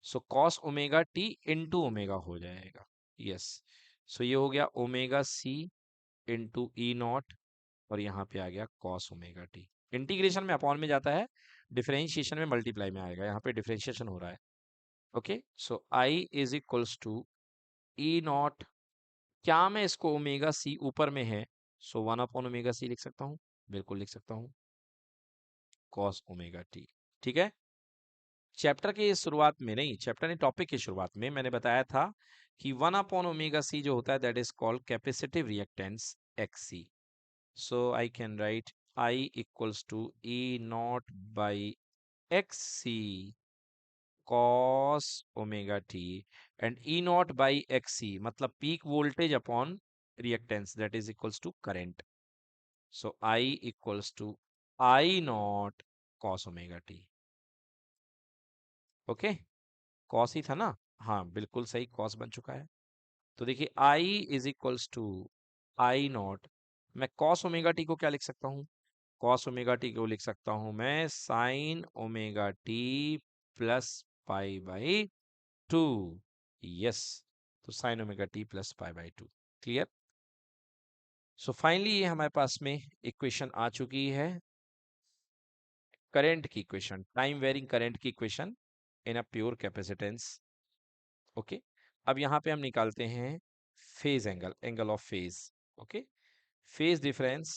so cos omega T into omega हो जाएगा। यस, सो ये हो गया omega C into E naught, और यहाँ पे आ गया कॉस ओमेगा टी। इंटीग्रेशन में अपॉन में जाता है, डिफरेंशिएशन में मल्टीप्लाई में आएगा। यहाँ पे डिफरेंशिएशन हो रहा है। Okay, so I is equals to E naught, क्या मैं इसको ओमेगा सी ऊपर में है, so one upon omega C लिख सकता हूँ, बिल्कुल लिख सकता हूँ, कॉस ओमेगा टी। ठीक है। चैप्टर के शुरुआत में नहीं, चैप्टर ने टॉपिक की शुरुआत में मैंने बताया था कि वन अपॉन ओमेगा सी जो होता है that is called capacitive reactance X C. So I can write I equals to E naught by X C cos omega T, and E naught by X C मतलब peak voltage upon reactance that is equals to current. So I equals to I naught cos omega T. Okay, cos ही था ना? हाँ बिल्कुल सही, cos बन चुका है। तो देखिए I is equals to I naught, मैं कॉस ओमेगा टी को क्या लिख सकता हूँ? कॉस ओमेगा टी को लिख सकता हूँ मैं sine omega T plus pi by two. Yes, तो sine omega T plus pi by two. Clear? So finally ये हमारे पास में इक्वेशन आ चुकी है, करंट की इक्वेशन, टाइम वेरिंग करंट की equation in a pure capacitance. Okay, अब यहाँ पे हम निकालते हैं phase angle, angle of phase. Okay, phase difference,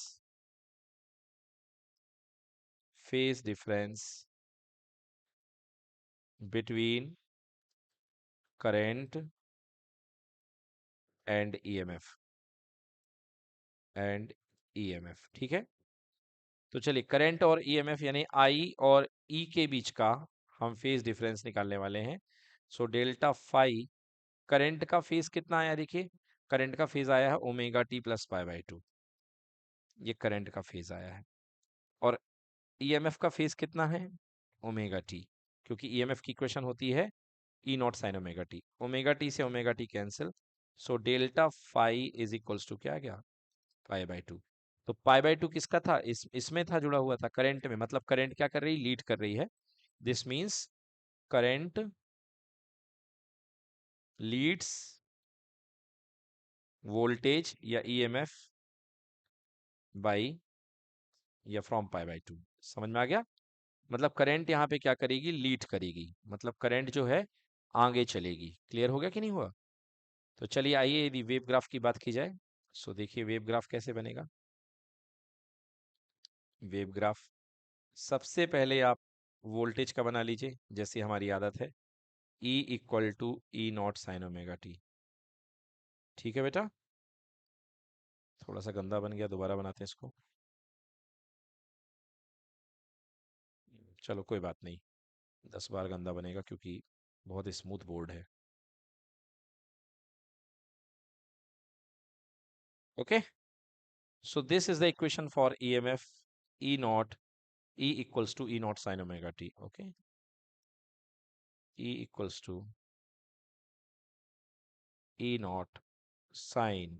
phase difference between current and EMF, and EMF. ठीक है, तो चलिए करंट और ईएमएफ यानी आई और ई के बीच का हम फेज डिफरेंस निकालने वाले हैं। सो डेल्टा फाई, करंट का फेज कितना आया देखिए, करंट का फेज आया है omega T plus pi by two, ये करंट का फेज आया है। और ईएमएफ का फेज कितना है? ओमेगा टी, क्योंकि ईएमएफ की इक्वेशन होती है E naught sine omega T, omega T से omega T cancel. So delta phi is equals to क्या आ गया? Pi by two. तो पाई बाई टू किसका था? इसमें था, जुड़ा हुआ था करंट में, मतलब करंट क्या कर रही? लीड कर रही है। This means current Leeds voltage या ईएमएफ बाई या फ्रॉम पाई बाई टू। समझ में आ गया? मतलब करंट यहाँ पे क्या करेगी? लीड करेगी, मतलब करंट जो है आगे चलेगी। क्लियर हो गया कि नहीं हुआ? तो चलिए आइए यदि वेव ग्राफ की बात की जाए, सो देखिए वेव ग्राफ कैसे बनेगा। वेव ग्राफ, सबसे पहले आप वोल्टेज का बना लीजिए जैसी हमारी आदत है, E equal to E naught sine omega T. ठीक है बेटा, थोड़ा सा गंदा बन गया, दोबारा बनाते हैं इसको। चलो कोई बात नहीं, 10 बार गंदा बनेगा क्योंकि बहुत स्मूथ बोर्ड है। Okay, so this is the equation for EMF E not, E equals to E naught sin omega t. Okay, E equals to E naught sin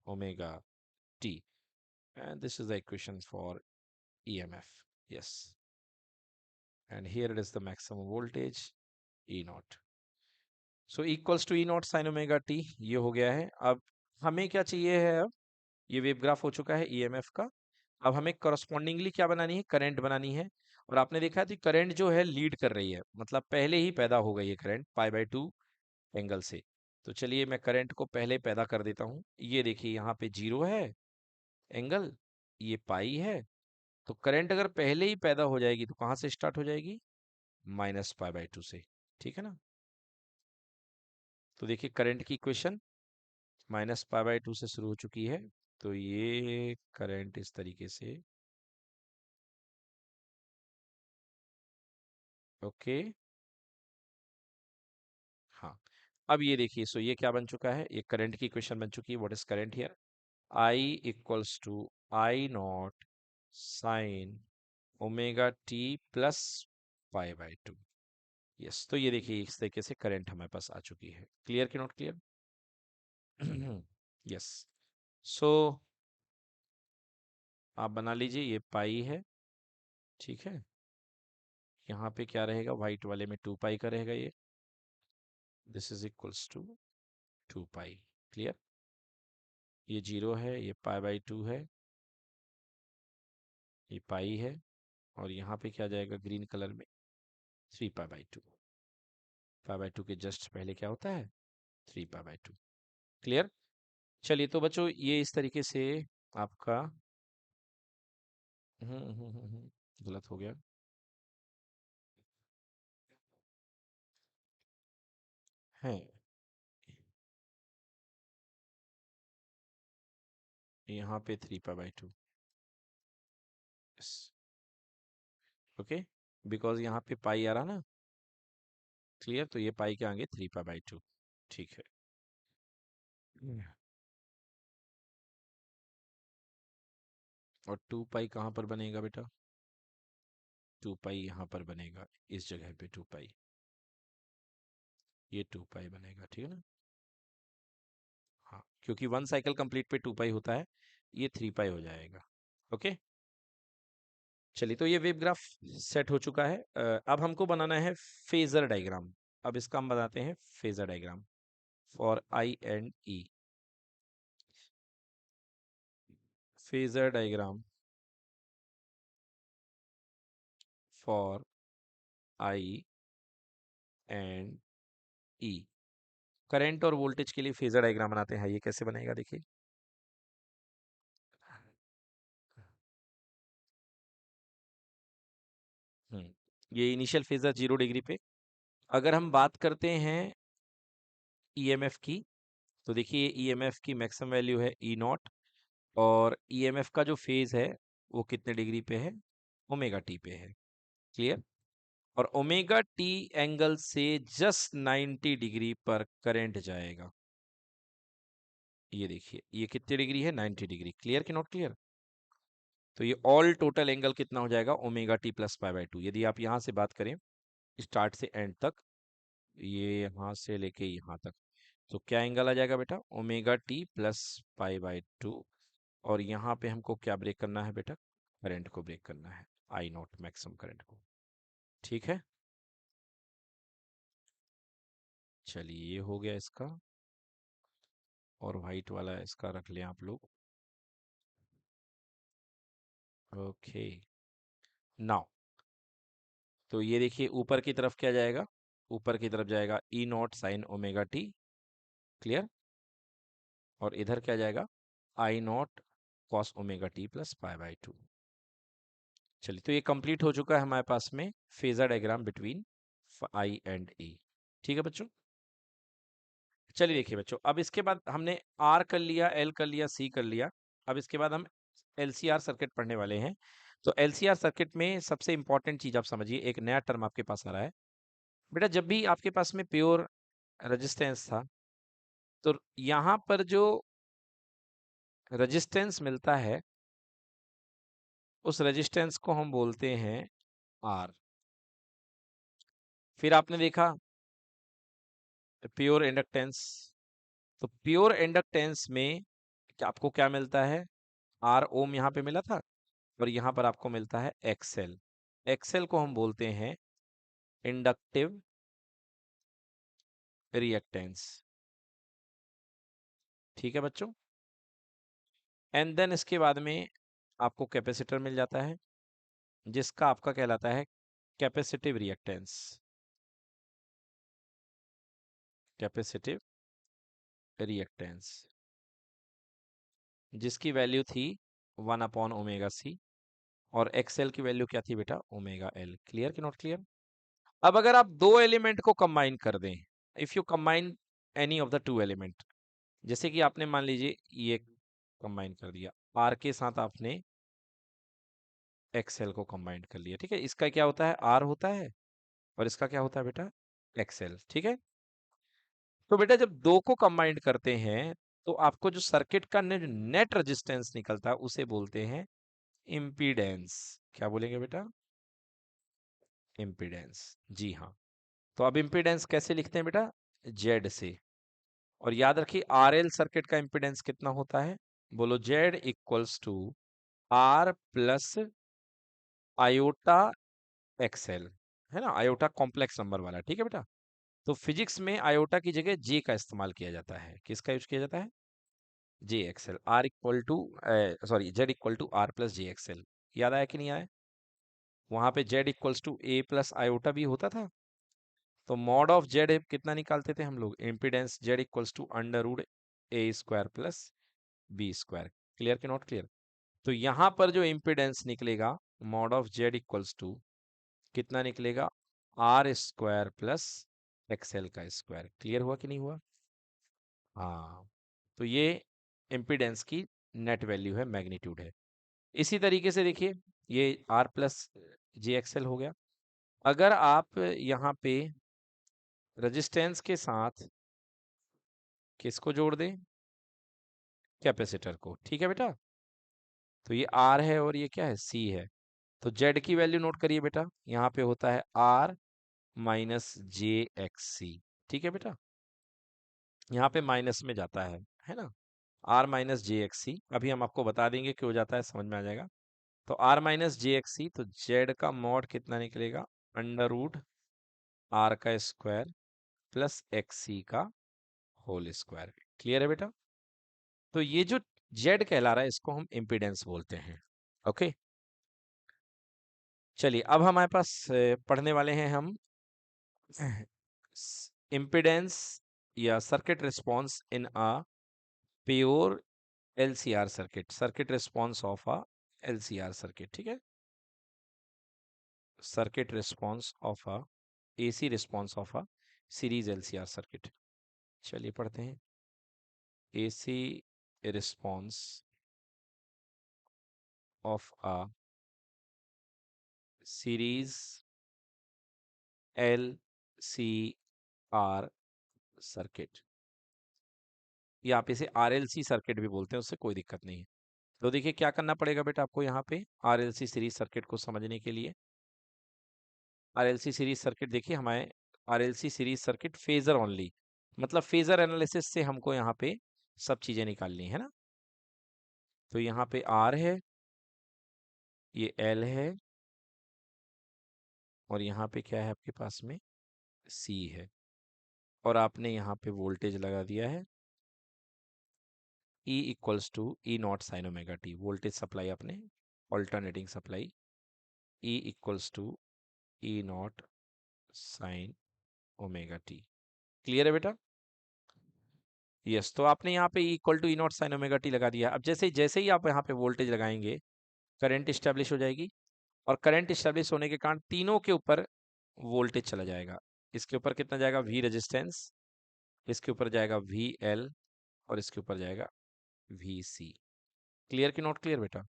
omega t, and this is the equation for EMF. Yes, and here it is the maximum voltage E naught. So equals to E naught sin omega t, ये हो गया है। अब हमें क्या चाहिए है? अब ये वेव ग्राफ हो चुका है EMF का, अब हमें करस्पॉन्डिंगली क्या बनानी है, करंट बनानी है। और आपने देखा कि करंट जो है लीड कर रही है, मतलब पहले ही पैदा हो गई है करंट π/2 एंगल से। तो चलिए मैं करंट को पहले पैदा कर देता हूँ। ये देखिए यहाँ पे 0 है एंगल, ये पाई है। तो करंट अगर पहले ही पैदा हो जाएगी तो कहाँ से स्टार्ट हो जाएगी, -π/2 से। ठीक है ना। तो देखिए करंट की इक्वेशन -π/2 से शुरू हो चुकी है। तो ये करंट इस तरीके से, ओके। हाँ, अब ये देखिए, सो ये क्या बन चुका है, ये करंट की इक्वेशन बन चुकी है। What is current here, I equals to I naught sine omega T plus π/2। Yes, तो ये देखिए इस तरीके से करंट हमारे पास आ चुकी है। क्लियर कि नॉट क्लियर? यस। सो आप बना लीजिए, ये पाई है, ठीक है। यहाँ पे क्या रहेगा, व्हाइट वाले में 2 पाई का रहेगा ये। This is equals to 2 pi. Clear? ये 0 है, ये π/2 है, ये पाई है। और यहाँ पे क्या जाएगा ग्रीन कलर में, 3π/2। π/2 के जस्ट पहले क्या होता है, 3π/2। क्लियर? चलिए तो बच्चों ये इस तरीके से आपका गलत हो गया है। यहाँ पे 3π/2, ओके, बिकॉज यहाँ पे पाई आ रहा ना। क्लियर? तो ये पाई के आगे 3π/2। ठीक है। और 2 पाई कहाँ पर बनेगा बेटा, 2 पाई यहाँ पर बनेगा, इस जगह पे 2 पाई, ये 2 पाई बनेगा। ठीक है ना। हाँ, क्योंकि 1 साइकिल कंप्लीट पे 2 पाई होता है, ये 3 पाई हो जाएगा। ओके। चलिए तो ये वेव ग्राफ सेट हो चुका है। अब हमको बनाना है फेजर डायग्राम। अब इसका हम बनाते हैं phasor diagram for I and E. Phasor diagram for I and E. Current और वोल्टेज के लिए फेजर डायग्राम बनाते हैं। ये कैसे बनेगा देखिए। ये इनिशियल फेजर 0 डिग्री पे। अगर हम बात करते हैं ईएमएफ की, तो देखिए ईएमएफ की मैक्सिमम वैल्यू है ई नॉट। और ईएमएफ का जो फेज है वो कितने डिग्री पे है, ओमेगा टी पे है। क्लियर? और ओमेगा टी एंगल से जस्ट 90 डिग्री पर करंट जाएगा। ये देखिए ये कितने डिग्री है, 90 डिग्री। क्लियर कि नॉट क्लियर? तो ये ऑल टोटल एंगल कितना हो जाएगा, ओमेगा टी प्लस π/2। यदि आप यहाँ से बात करें स्टार्ट से एंड तक, ये यहाँ से लेके यहाँ तक, तो क्या एंगल आ जाएगा बेटा, ओमेगा टी प्लस π/2। और यहाँ पे हमको क्या ब्रेक करना है बेटा, करंट को ब्रेक करना है, आई नॉट मैक्सिमम करंट को। ठीक है। चलिए ये हो गया इसका, और व्हाइट वाला इसका रख लें आप लोग। ओके। नाउ तो ये देखिए ऊपर की तरफ क्या जाएगा, ऊपर की तरफ जाएगा E naught sine omega T. Clear? और इधर क्या जाएगा, I naught cos omega T plus π/2। चलिए तो ये कंप्लीट हो चुका है हमारे पास में phasor diagram between I and A. ठीक है बच्चों। चलिए देखिए बच्चों, अब इसके बाद हमने आर कर लिया, एल कर लिया, सी कर लिया। अब इसके बाद हम एलसीआर सर्किट पढ़ने वाले हैं। तो एलसीआर सर्किट में सबसे इंपॉर्टेंट चीज आप समझिए, एक नया टर्म आपके पास आ रहा है बेटा। जब भी आपके पास में प्योर रेजिस्टेंस था, तो यहाँ पर जो रेजिस्टेंस मिलता है उस रेजिस्टेंस को हम बोलते हैं आर। फिर आपने देखा प्योर इंडक्टेंस। तो प्योर इंडक्टेंस में आपको क्या मिलता है, आर ओम यहाँ पे मिला था, और यहाँ पर आपको मिलता है एक्सएल। एक्सएल को हम बोलते हैं इंडक्टिव रिएक्टेंस। ठीक है बच्चों। एंड देन इसके बाद में आपको कैपेसिटर मिल जाता है, जिसका आपका कहलाता है कैपेसिटिव रिएक्टेंस। कैपेसिटिव रिएक्टेंस जिसकी वैल्यू थी 1/ओमेगा c, और एक्सएल की वैल्यू क्या थी बेटा, ओमेगा एल। क्लियर कि नॉट क्लियर? अब अगर आप दो एलिमेंट को कंबाइन कर दें, if you combine any of the two element, जैसे कि आपने मान लीजिए ये कंबाइन कर दिया, आर के साथ आपने एक्सएल को कंबाइन कर लिया, ठीक है, इसका क्या होता है, आर होता है, और इसका क्या होता है बेटा, एक्सएल, ठीक है। तो बेटा जब दो को कंबाइन करते हैं तो आपको जो सर्किट का नेट रेजिस्टेंस निकलता है उसे बोलते हैं इम्पीडेंस। क्या बोलेंगे बेटा, इम्पीडेंस, जी हाँ। तो अब इम्पीडेंस कैसे लिखते हैं बेटा, जेड से। और याद रखिए आरएल सर्किट का इम्पीडेंस कितना होता है, बोलो, Z equals to R plus iota XL, है ना, आयोटा कॉम्प्लेक्स नंबर वाला, ठीक है बेटा। तो फिजिक्स में आयोटा की जगह जे का इस्तेमाल किया जाता है, किसका यूज किया जाता है, J X L, R equal to, sorry, Z equal to R plus J X L. याद आया कि नहीं आया? वहां पे Z equals to A plus iota भी होता था, तो मॉड ऑफ जेड कितना निकालते थे हम लोग, impedance Z equals to under root A square plus B square. Clear कि नॉट क्लियर? तो यहां पर जो इम्पीडेंस निकलेगा, mod of Z equals to कितना निकलेगा, आर स्क्वायर प्लस एक्सएल का स्क्वायर। क्लियर हुआ कि नहीं हुआ? हाँ, तो ये इम्पीडेंस की नेट वैल्यू है, मैग्नीट्यूड है। इसी तरीके से देखिए, ये आर प्लस जे एक्सएल हो गया। अगर आप यहाँ पे रेजिस्टेंस के साथ किसको जोड़ दें, कैपेसिटर को, ठीक है बेटा। तो ये आर है और ये क्या है, सी है। तो जेड की वैल्यू नोट करिए बेटा, यहाँ पे होता है आर माइनस जे एक्स सी, ठीक है बेटा, यहाँ पे माइनस में जाता है ना, आर माइनस जे एक्स सी। अभी हम आपको बता देंगे क्यों जाता है, समझ में आ जाएगा। तो आर माइनस जे एक्स सी, तो जेड का मॉड कितना निकलेगा, अंडर रूट आर का स्क्वायर प्लस एक्स सी का होल स्क्वायर। क्लियर है बेटा? तो ये जो जेड कहला रहा है इसको हम इम्पीडेंस बोलते हैं। ओके, चलिए अब हमारे पास पढ़ने वाले हैं हम इम्पीडेंस या circuit response in a pure LCR circuit, circuit response of a LCR circuit, ठीक है, circuit response of a AC response of a series LCR circuit. चलिए पढ़ते हैं, AC response of a series L C R circuit, या आप इसे RLC circuit भी बोलते हैं, उससे कोई दिक्कत नहीं है। तो देखिए क्या करना पड़ेगा बेटा आपको यहाँ पे आरएलसी सीरीज सर्किट को समझने के लिए। आरएलसी सीरीज सर्किट देखिए, हमारे RLC series circuit phasor only, मतलब फेजर एनालिसिस से हमको यहाँ पे सब चीजें निकालनी है ना। तो यहाँ पे आर है, ये एल है, और यहाँ पे क्या है आपके पास में, सी है, और आपने यहाँ पे वोल्टेज लगा दिया है E equals to E naught sine omega T, voltage supply अपने alternating supply, E equals to E naught sine omega T. Clear है बेटा? यस, तो आपने यहाँ पे E equal to E naught sine omega T लगा दिया। अब जैसे जैसे ही आप यहाँ पे वोल्टेज लगाएंगे, करंट स्टैब्लिश हो जाएगी, और करंट स्टैब्लिश होने के कारण तीनों के ऊपर वोल्टेज चला जाएगा। इसके ऊपर कितना जाएगा, वी रेजिस्टेंस, इसके ऊपर जाएगा वी एल, और इसके ऊपर जाएगा वी सी। क्लियर कि नॉट क्लियर बेटा?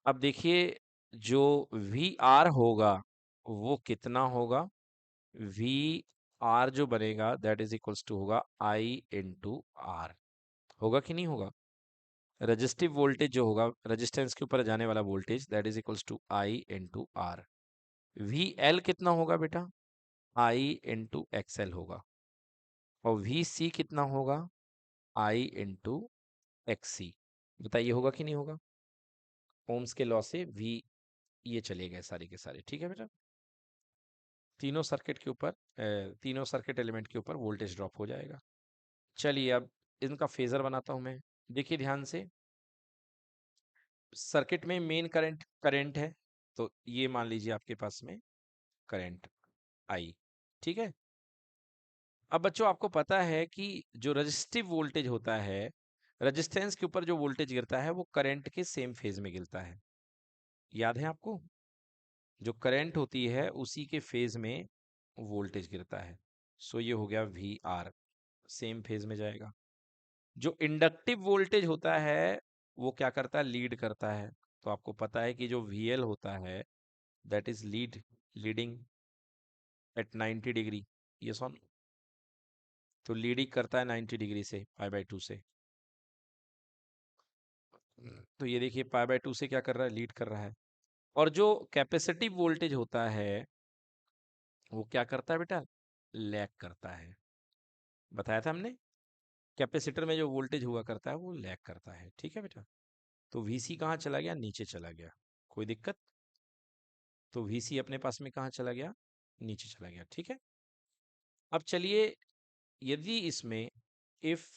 अब देखिए, जो वी आर होगा वो कितना होगा, वी आर जो बनेगा दैट इज इक्वल्स टू होगा आई इंटू आर। होगा कि नहीं होगा? रजिस्टिव वोल्टेज जो होगा, रेजिस्टेंस के ऊपर जाने वाला voltage, that is equals to I into R. V L कितना होगा बेटा, आई इंटू एक्सएल होगा, और वी सी कितना होगा, आई इंटू एक्स सी। बताइए होगा कि नहीं होगा? ओम्स के लॉ से वी, ये चले गए सारे के सारे, ठीक है बेटा। तीनों सर्किट के ऊपर तीनों सर्किट एलिमेंट के ऊपर वोल्टेज ड्रॉप हो जाएगा। चलिए अब इनका फेजर बनाता हूं मैं, देखिए ध्यान से। सर्किट में मेन करंट करंट है, तो ये मान लीजिए आपके पास में करंट आई। ठीक है। अब बच्चों आपको पता है कि जो रजिस्टिव वोल्टेज होता है, रजिस्टेंस के ऊपर जो वोल्टेज गिरता है वो करंट के सेम फेज में गिरता है। याद है आपको? जो करंट होती है उसी के फेज में वोल्टेज गिरता है। सो ये हो गया वी आर, सेम फेज में जाएगा। जो इंडक्टिव वोल्टेज होता है वो क्या करता है? लीड करता है। तो आपको पता है कि जो वीएल होता है that is leading at 90 degree. ये सॉन, तो लीडिंग करता है 90 डिग्री से π/2 से। तो ये देखिए π/2 से क्या कर रहा है? लीड कर रहा है। और जो कैपेसिटिव वोल्टेज होता है वो क्या करता है बेटा? लैग करता है। बताया था हमने, कैपेसिटर में जो वोल्टेज हुआ करता है वो लैग करता है। ठीक है बेटा। तो वीसी कहाँ चला गया? नीचे चला गया। कोई दिक्कत? तो वीसी अपने पास में कहाँ चला गया? नीचे चला गया। ठीक है। अब चलिए, यदि इसमें इफ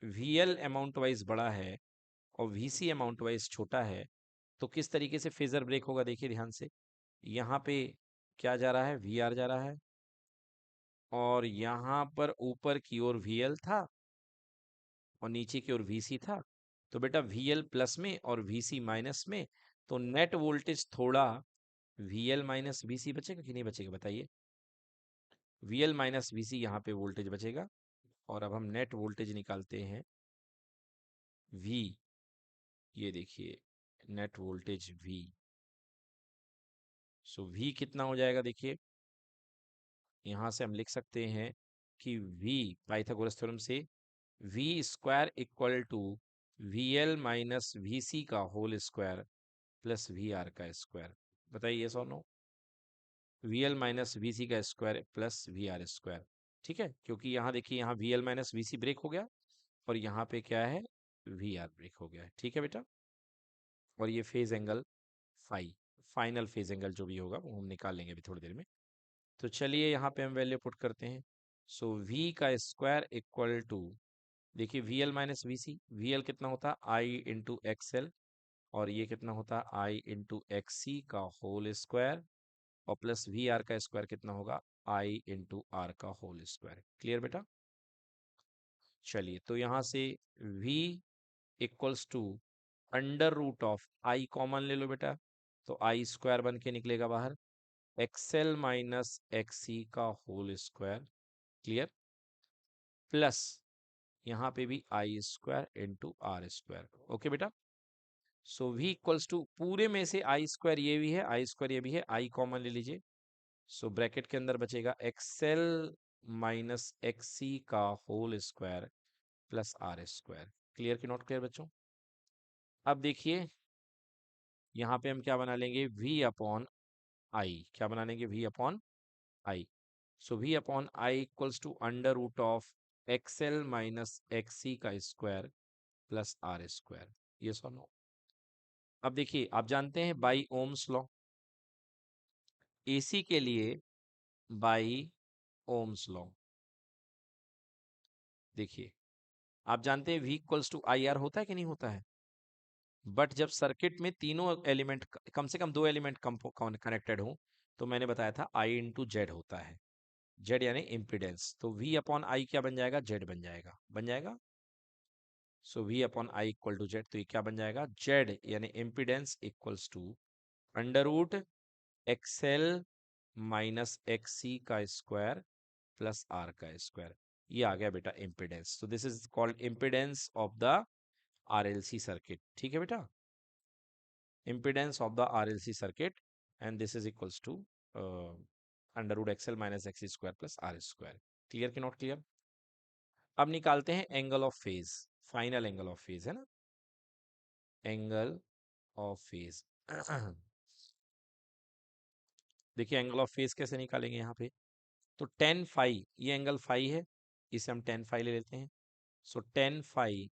वीएल अमाउंट वाइज बड़ा है और वीसी अमाउंट वाइज छोटा है तो किस तरीके से फेजर ब्रेक होगा? देखिए ध्यान से, यहाँ पे क्या जा रहा है? वी आर जा रहा है, और यहाँ पर ऊपर की ओर वीएल था और नीचे की ओर वीसी था। तो बेटा वीएल प्लस में और वीसी माइनस में, तो नेट वोल्टेज थोड़ा वीएल माइनस वीसी बचेगा कि नहीं बचेगा? बताइए। वीएल माइनस वीसी यहाँ पे वोल्टेज बचेगा। और अब हम नेट वोल्टेज निकालते हैं वी। ये देखिए net voltage V. So V कितना हो जाएगा? देखिए यहां से हम लिख सकते हैं कि v पाइथागोरस थ्योरम से v square equal to V L minus V C का whole square plus V R का स्क्वायर। बताइए yes or no? V L minus V C का square plus V R square. ठीक है, क्योंकि यहाँ देखिए यहाँ V L minus V C break हो गया और यहाँ पे क्या है? वी आर ब्रेक हो गया है। ठीक है बेटा। और ये phase angle final phase angle जो भी होगा वो हम निकाल लेंगे अभी थोड़ी देर में। तो चलिए यहाँ पे हम वैल्यू पुट करते हैं। सो v का स्क्वायर इक्वल टू, देखिए V L minus V C, V L कितना होता है? आई इंटू एक्स एल, और ये कितना होता है? आई इंटू एक्स सी का होल स्क्वायर, और प्लस वी आर का स्क्वायर कितना होगा? आई इंटू आर का होल स्क्वायर। क्लियर बेटा? चलिए, तो यहाँ से v equals to under root of I common ले लो बेटा, तो आई स्क्वायर बन के निकलेगा बाहर, एक्सएल माइनस एक्सी का होल स्क्वायर। क्लियर? प्लस यहाँ पे भी I square into R square. Okay बेटा। सो v इक्वल्स टू पूरे में से आई स्क्वायर ये भी है, आई स्क्वायर ये भी है, आई कॉमन ले लीजिए। सो ब्रैकेट के अंदर बचेगा एक्सएल माइनस एक्सी का whole square plus R square. Clear कि नॉट क्लियर बच्चों? अब देखिए यहाँ पे हम क्या बना लेंगे? v upon I. क्या बना लेंगे? v upon I. So v upon I equals to under root of XL minus XC का स्क्वायर प्लस आर स्क्वायर। ये सुनो। अब देखिए आप जानते हैं बाई ओम्स लॉ, एसी के लिए बाई ओम्स लॉ। देखिए आप जानते हैं v equals to I R होता है कि नहीं होता है? बट जब सर्किट में तीनों एलिमेंट, कम से कम दो एलिमेंट कनेक्टेड हो, तो मैंने बताया था आई इंटू जेड होता है। जेड यानी इम्पिडेंस, तो v अपॉन आई क्या बन जाएगा? जेड बन जाएगा। बन जाएगा। So v upon I equal to Z, तो ये क्या बन जाएगा? जेड यानी impedance equals to under root XL minus XC का स्क्वायर प्लस आर का स्क्वायर। ये आ गया बेटा इम्पिडेंस। तो this is called impedance of the RLC circuit. ठीक है बेटा, impedance of the RLC circuit, and this is equals to under root XL minus XC square plus R square. Clear कि नॉट क्लियर? अब निकालते हैं angle of phase, final angle of phase है ना, angle of phase. देखिए angle of phase कैसे निकालेंगे यहाँ पे? तो टेन फाई, ये एंगल फाई है, इसे हम टेन फाई ले लेते हैं। So tan phi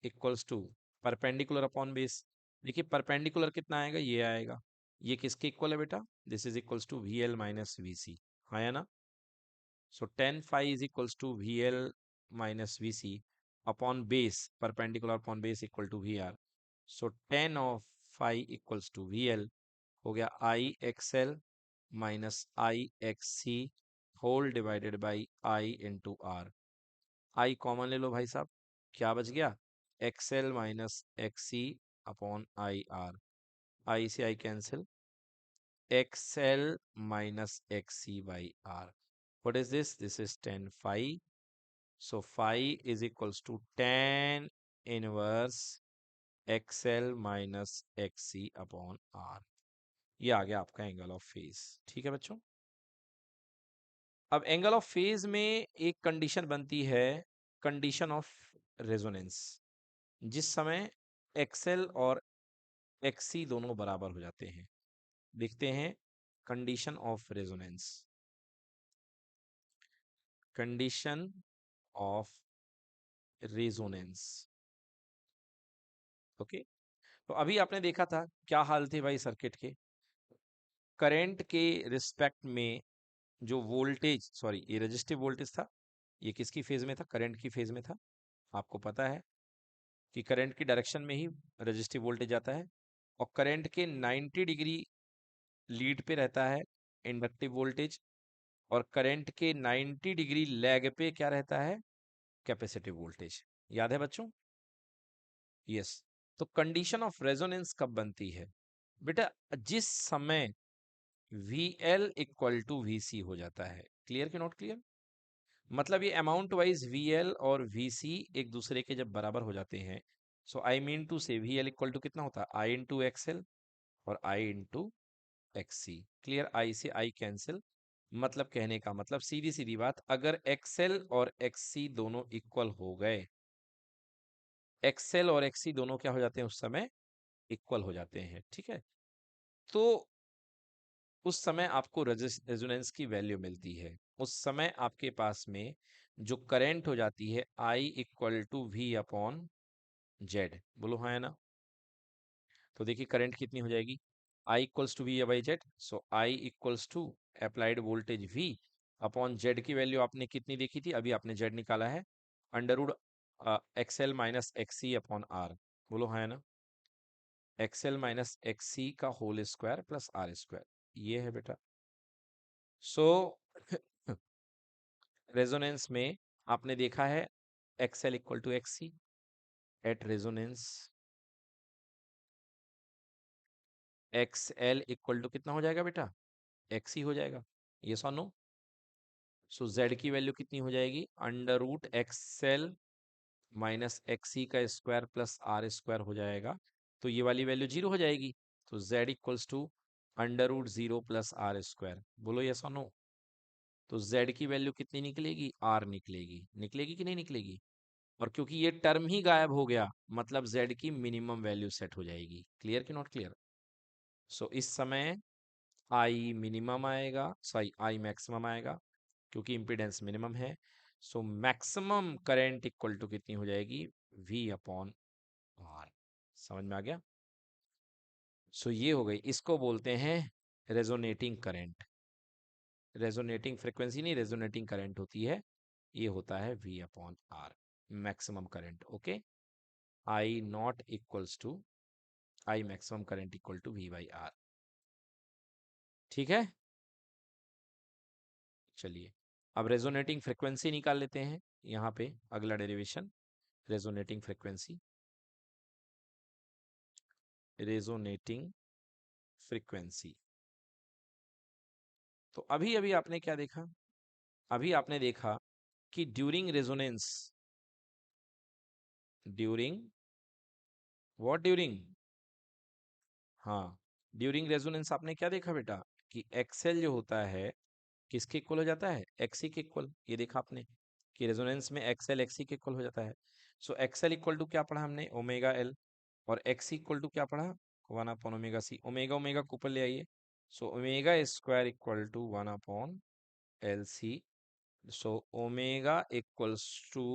equals to perpendicular upon base. देखिए परपेंडिकुलर कितना आएगा? ये आएगा। ये किसके इक्वल है बेटा? This is equals to V L minus V C. हाँ या ना? सो tan phi is equals to V L minus V C upon base, perpendicular upon base equal to V R. So tan of phi equals to V L, हो गया I X L minus I X C whole divided by I into R. I common ले लो भाई साहब, क्या बच गया, X L minus X C upon I R, I से I cancel, X L minus X C by are. what is this? This is 10 phi. So phi is equals to tan inverse xl minus xc upon r। ये आ गया आपका angle of phase. ठीक है बच्चों, अब angle of phase में एक कंडीशन बनती है, कंडीशन ऑफ रेजोनेंस, जिस समय एक्सएल और एक्ससी दोनों बराबर हो जाते हैं। देखते हैं condition of resonance, condition of resonance. Okay, तो अभी आपने देखा था क्या हाल थे भाई सर्किट के, करंट के रिस्पेक्ट में जो वोल्टेज, सॉरी ये रेजिस्टिव वोल्टेज था, ये किसकी फेज में था, करंट की फेज में था। आपको पता है कि करंट की डायरेक्शन में ही रेजिस्टिव वोल्टेज आता है, और करंट के 90 डिग्री लीड पे रहता है इंडक्टिव वोल्टेज, और करंट के 90 डिग्री लैग पे क्या रहता है, कैपेसिटिव वोल्टेज। याद है बच्चों? यस। तो कंडीशन ऑफ रेजोनेंस कब बनती है बेटा, जिस समय V L equal to V C हो जाता है। क्लियर कि नॉट क्लियर? मतलब ये अमाउंट वाइज वी एल और वी सी एक दूसरे के जब बराबर हो जाते हैं, सो आई मीन टू से वी एल इक्वल टू कितना होता है, आई इंटू एक्स एल और I into X C. Clear, I से आई कैंसिल, मतलब कहने का मतलब सीधी सीधी बात, अगर एक्सएल और एक्ससी दोनों इक्वल हो गए, एक्सएल और एक्ससी दोनों क्या हो जाते हैं उस समय, इक्वल हो जाते हैं। ठीक है, तो उस समय आपको रेजोनेंस की वैल्यू मिलती है। उस समय आपके पास में जो करंट हो जाती है I equal to V upon Z. बोलो हाँ या ना? तो देखिए करंट कितनी हो जाएगी, I equals to V by Z, so I equals to applied voltage V upon Z की वैल्यू आपने कितनी देखी थी, अभी आपने जेड निकाला है, under root XL minus X C upon R. बोलो हाँ या ना? एक्सएल माइनस एक्ससी का whole square plus R square, ये है बेटा। सो रेजोनेंस में आपने देखा है X L equal to X C at resonance, X L equal to कितना हो जाएगा बेटा, एक्सी हो जाएगा। ये सो नो? सो जेड की वैल्यू कितनी हो जाएगी, under root XL minus XC का स्क्वायर प्लस आर स्क्वायर हो जाएगा, तो ये वाली वैल्यू जीरो हो जाएगी, तो Z equals to under root zero plus R square. बोलो यस और नो? तो जेड की वैल्यू कितनी निकलेगी, आर निकलेगी, निकलेगी कि नहीं निकलेगी? और क्योंकि ये टर्म ही गायब हो गया, मतलब जेड की मिनिमम वैल्यू सेट हो जाएगी। क्लियर कि नॉट क्लियर? सो इस समय आई मिनिमम आएगा, सॉरी आई मैक्सिमम आएगा, क्योंकि इम्पीडेंस मिनिमम है। So maximum current equal to कितनी हो जाएगी, वी अपॉन आर। समझ में आ गया? सो ये हो गई, इसको बोलते हैं रेजोनेटिंग करंट। रेजोनेटिंग फ्रिक्वेंसी नहीं, रेजोनेटिंग करंट होती है, ये होता है V upon R, maximum current. Okay, I naught equals to I maximum current equal to V by R. ठीक है, चलिए अब रेजोनेटिंग फ्रिक्वेंसी निकाल लेते हैं। यहाँ पे अगला derivation, resonating frequency, resonating frequency. तो अभी अभी आपने क्या देखा, अभी आपने देखा कि during resonance, during what, during, हाँ, ड्यूरिंग रेजोनेंस आपने क्या देखा बेटा, कि एक्सएल जो होता है किसके इक्वल हो जाता है, एक्सी के इक्वल। ये देखा आपने कि रेजोनेंस में एक्सएल एक्सी के इक्वल हो जाता है। सो एक्सएल इक्वल टू क्या पढ़ा हमने, ओमेगा एल, और एक्सी इक्वल टू क्या पढ़ा, one upon omega C. Omega omega को ऊपर ले आइए, so omega square equal to one upon L C. So omega equals to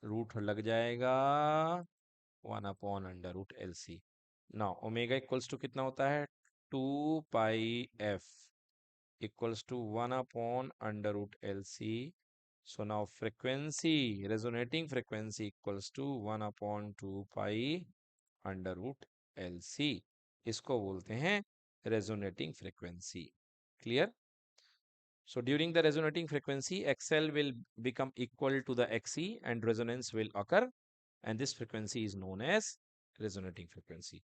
root लग जाएगा one upon under root L C. ना ओमेगा इक्वल्स टू कितना होता है, two pi F equals to one upon under root L C. So now frequency, resonating frequency equals to 1 upon 2 pi under root LC, इसको बोलते हैं resonating frequency. Clear? So during the resonating frequency, XL will become equal to the XC and resonance will occur, and this frequency is known as resonating frequency.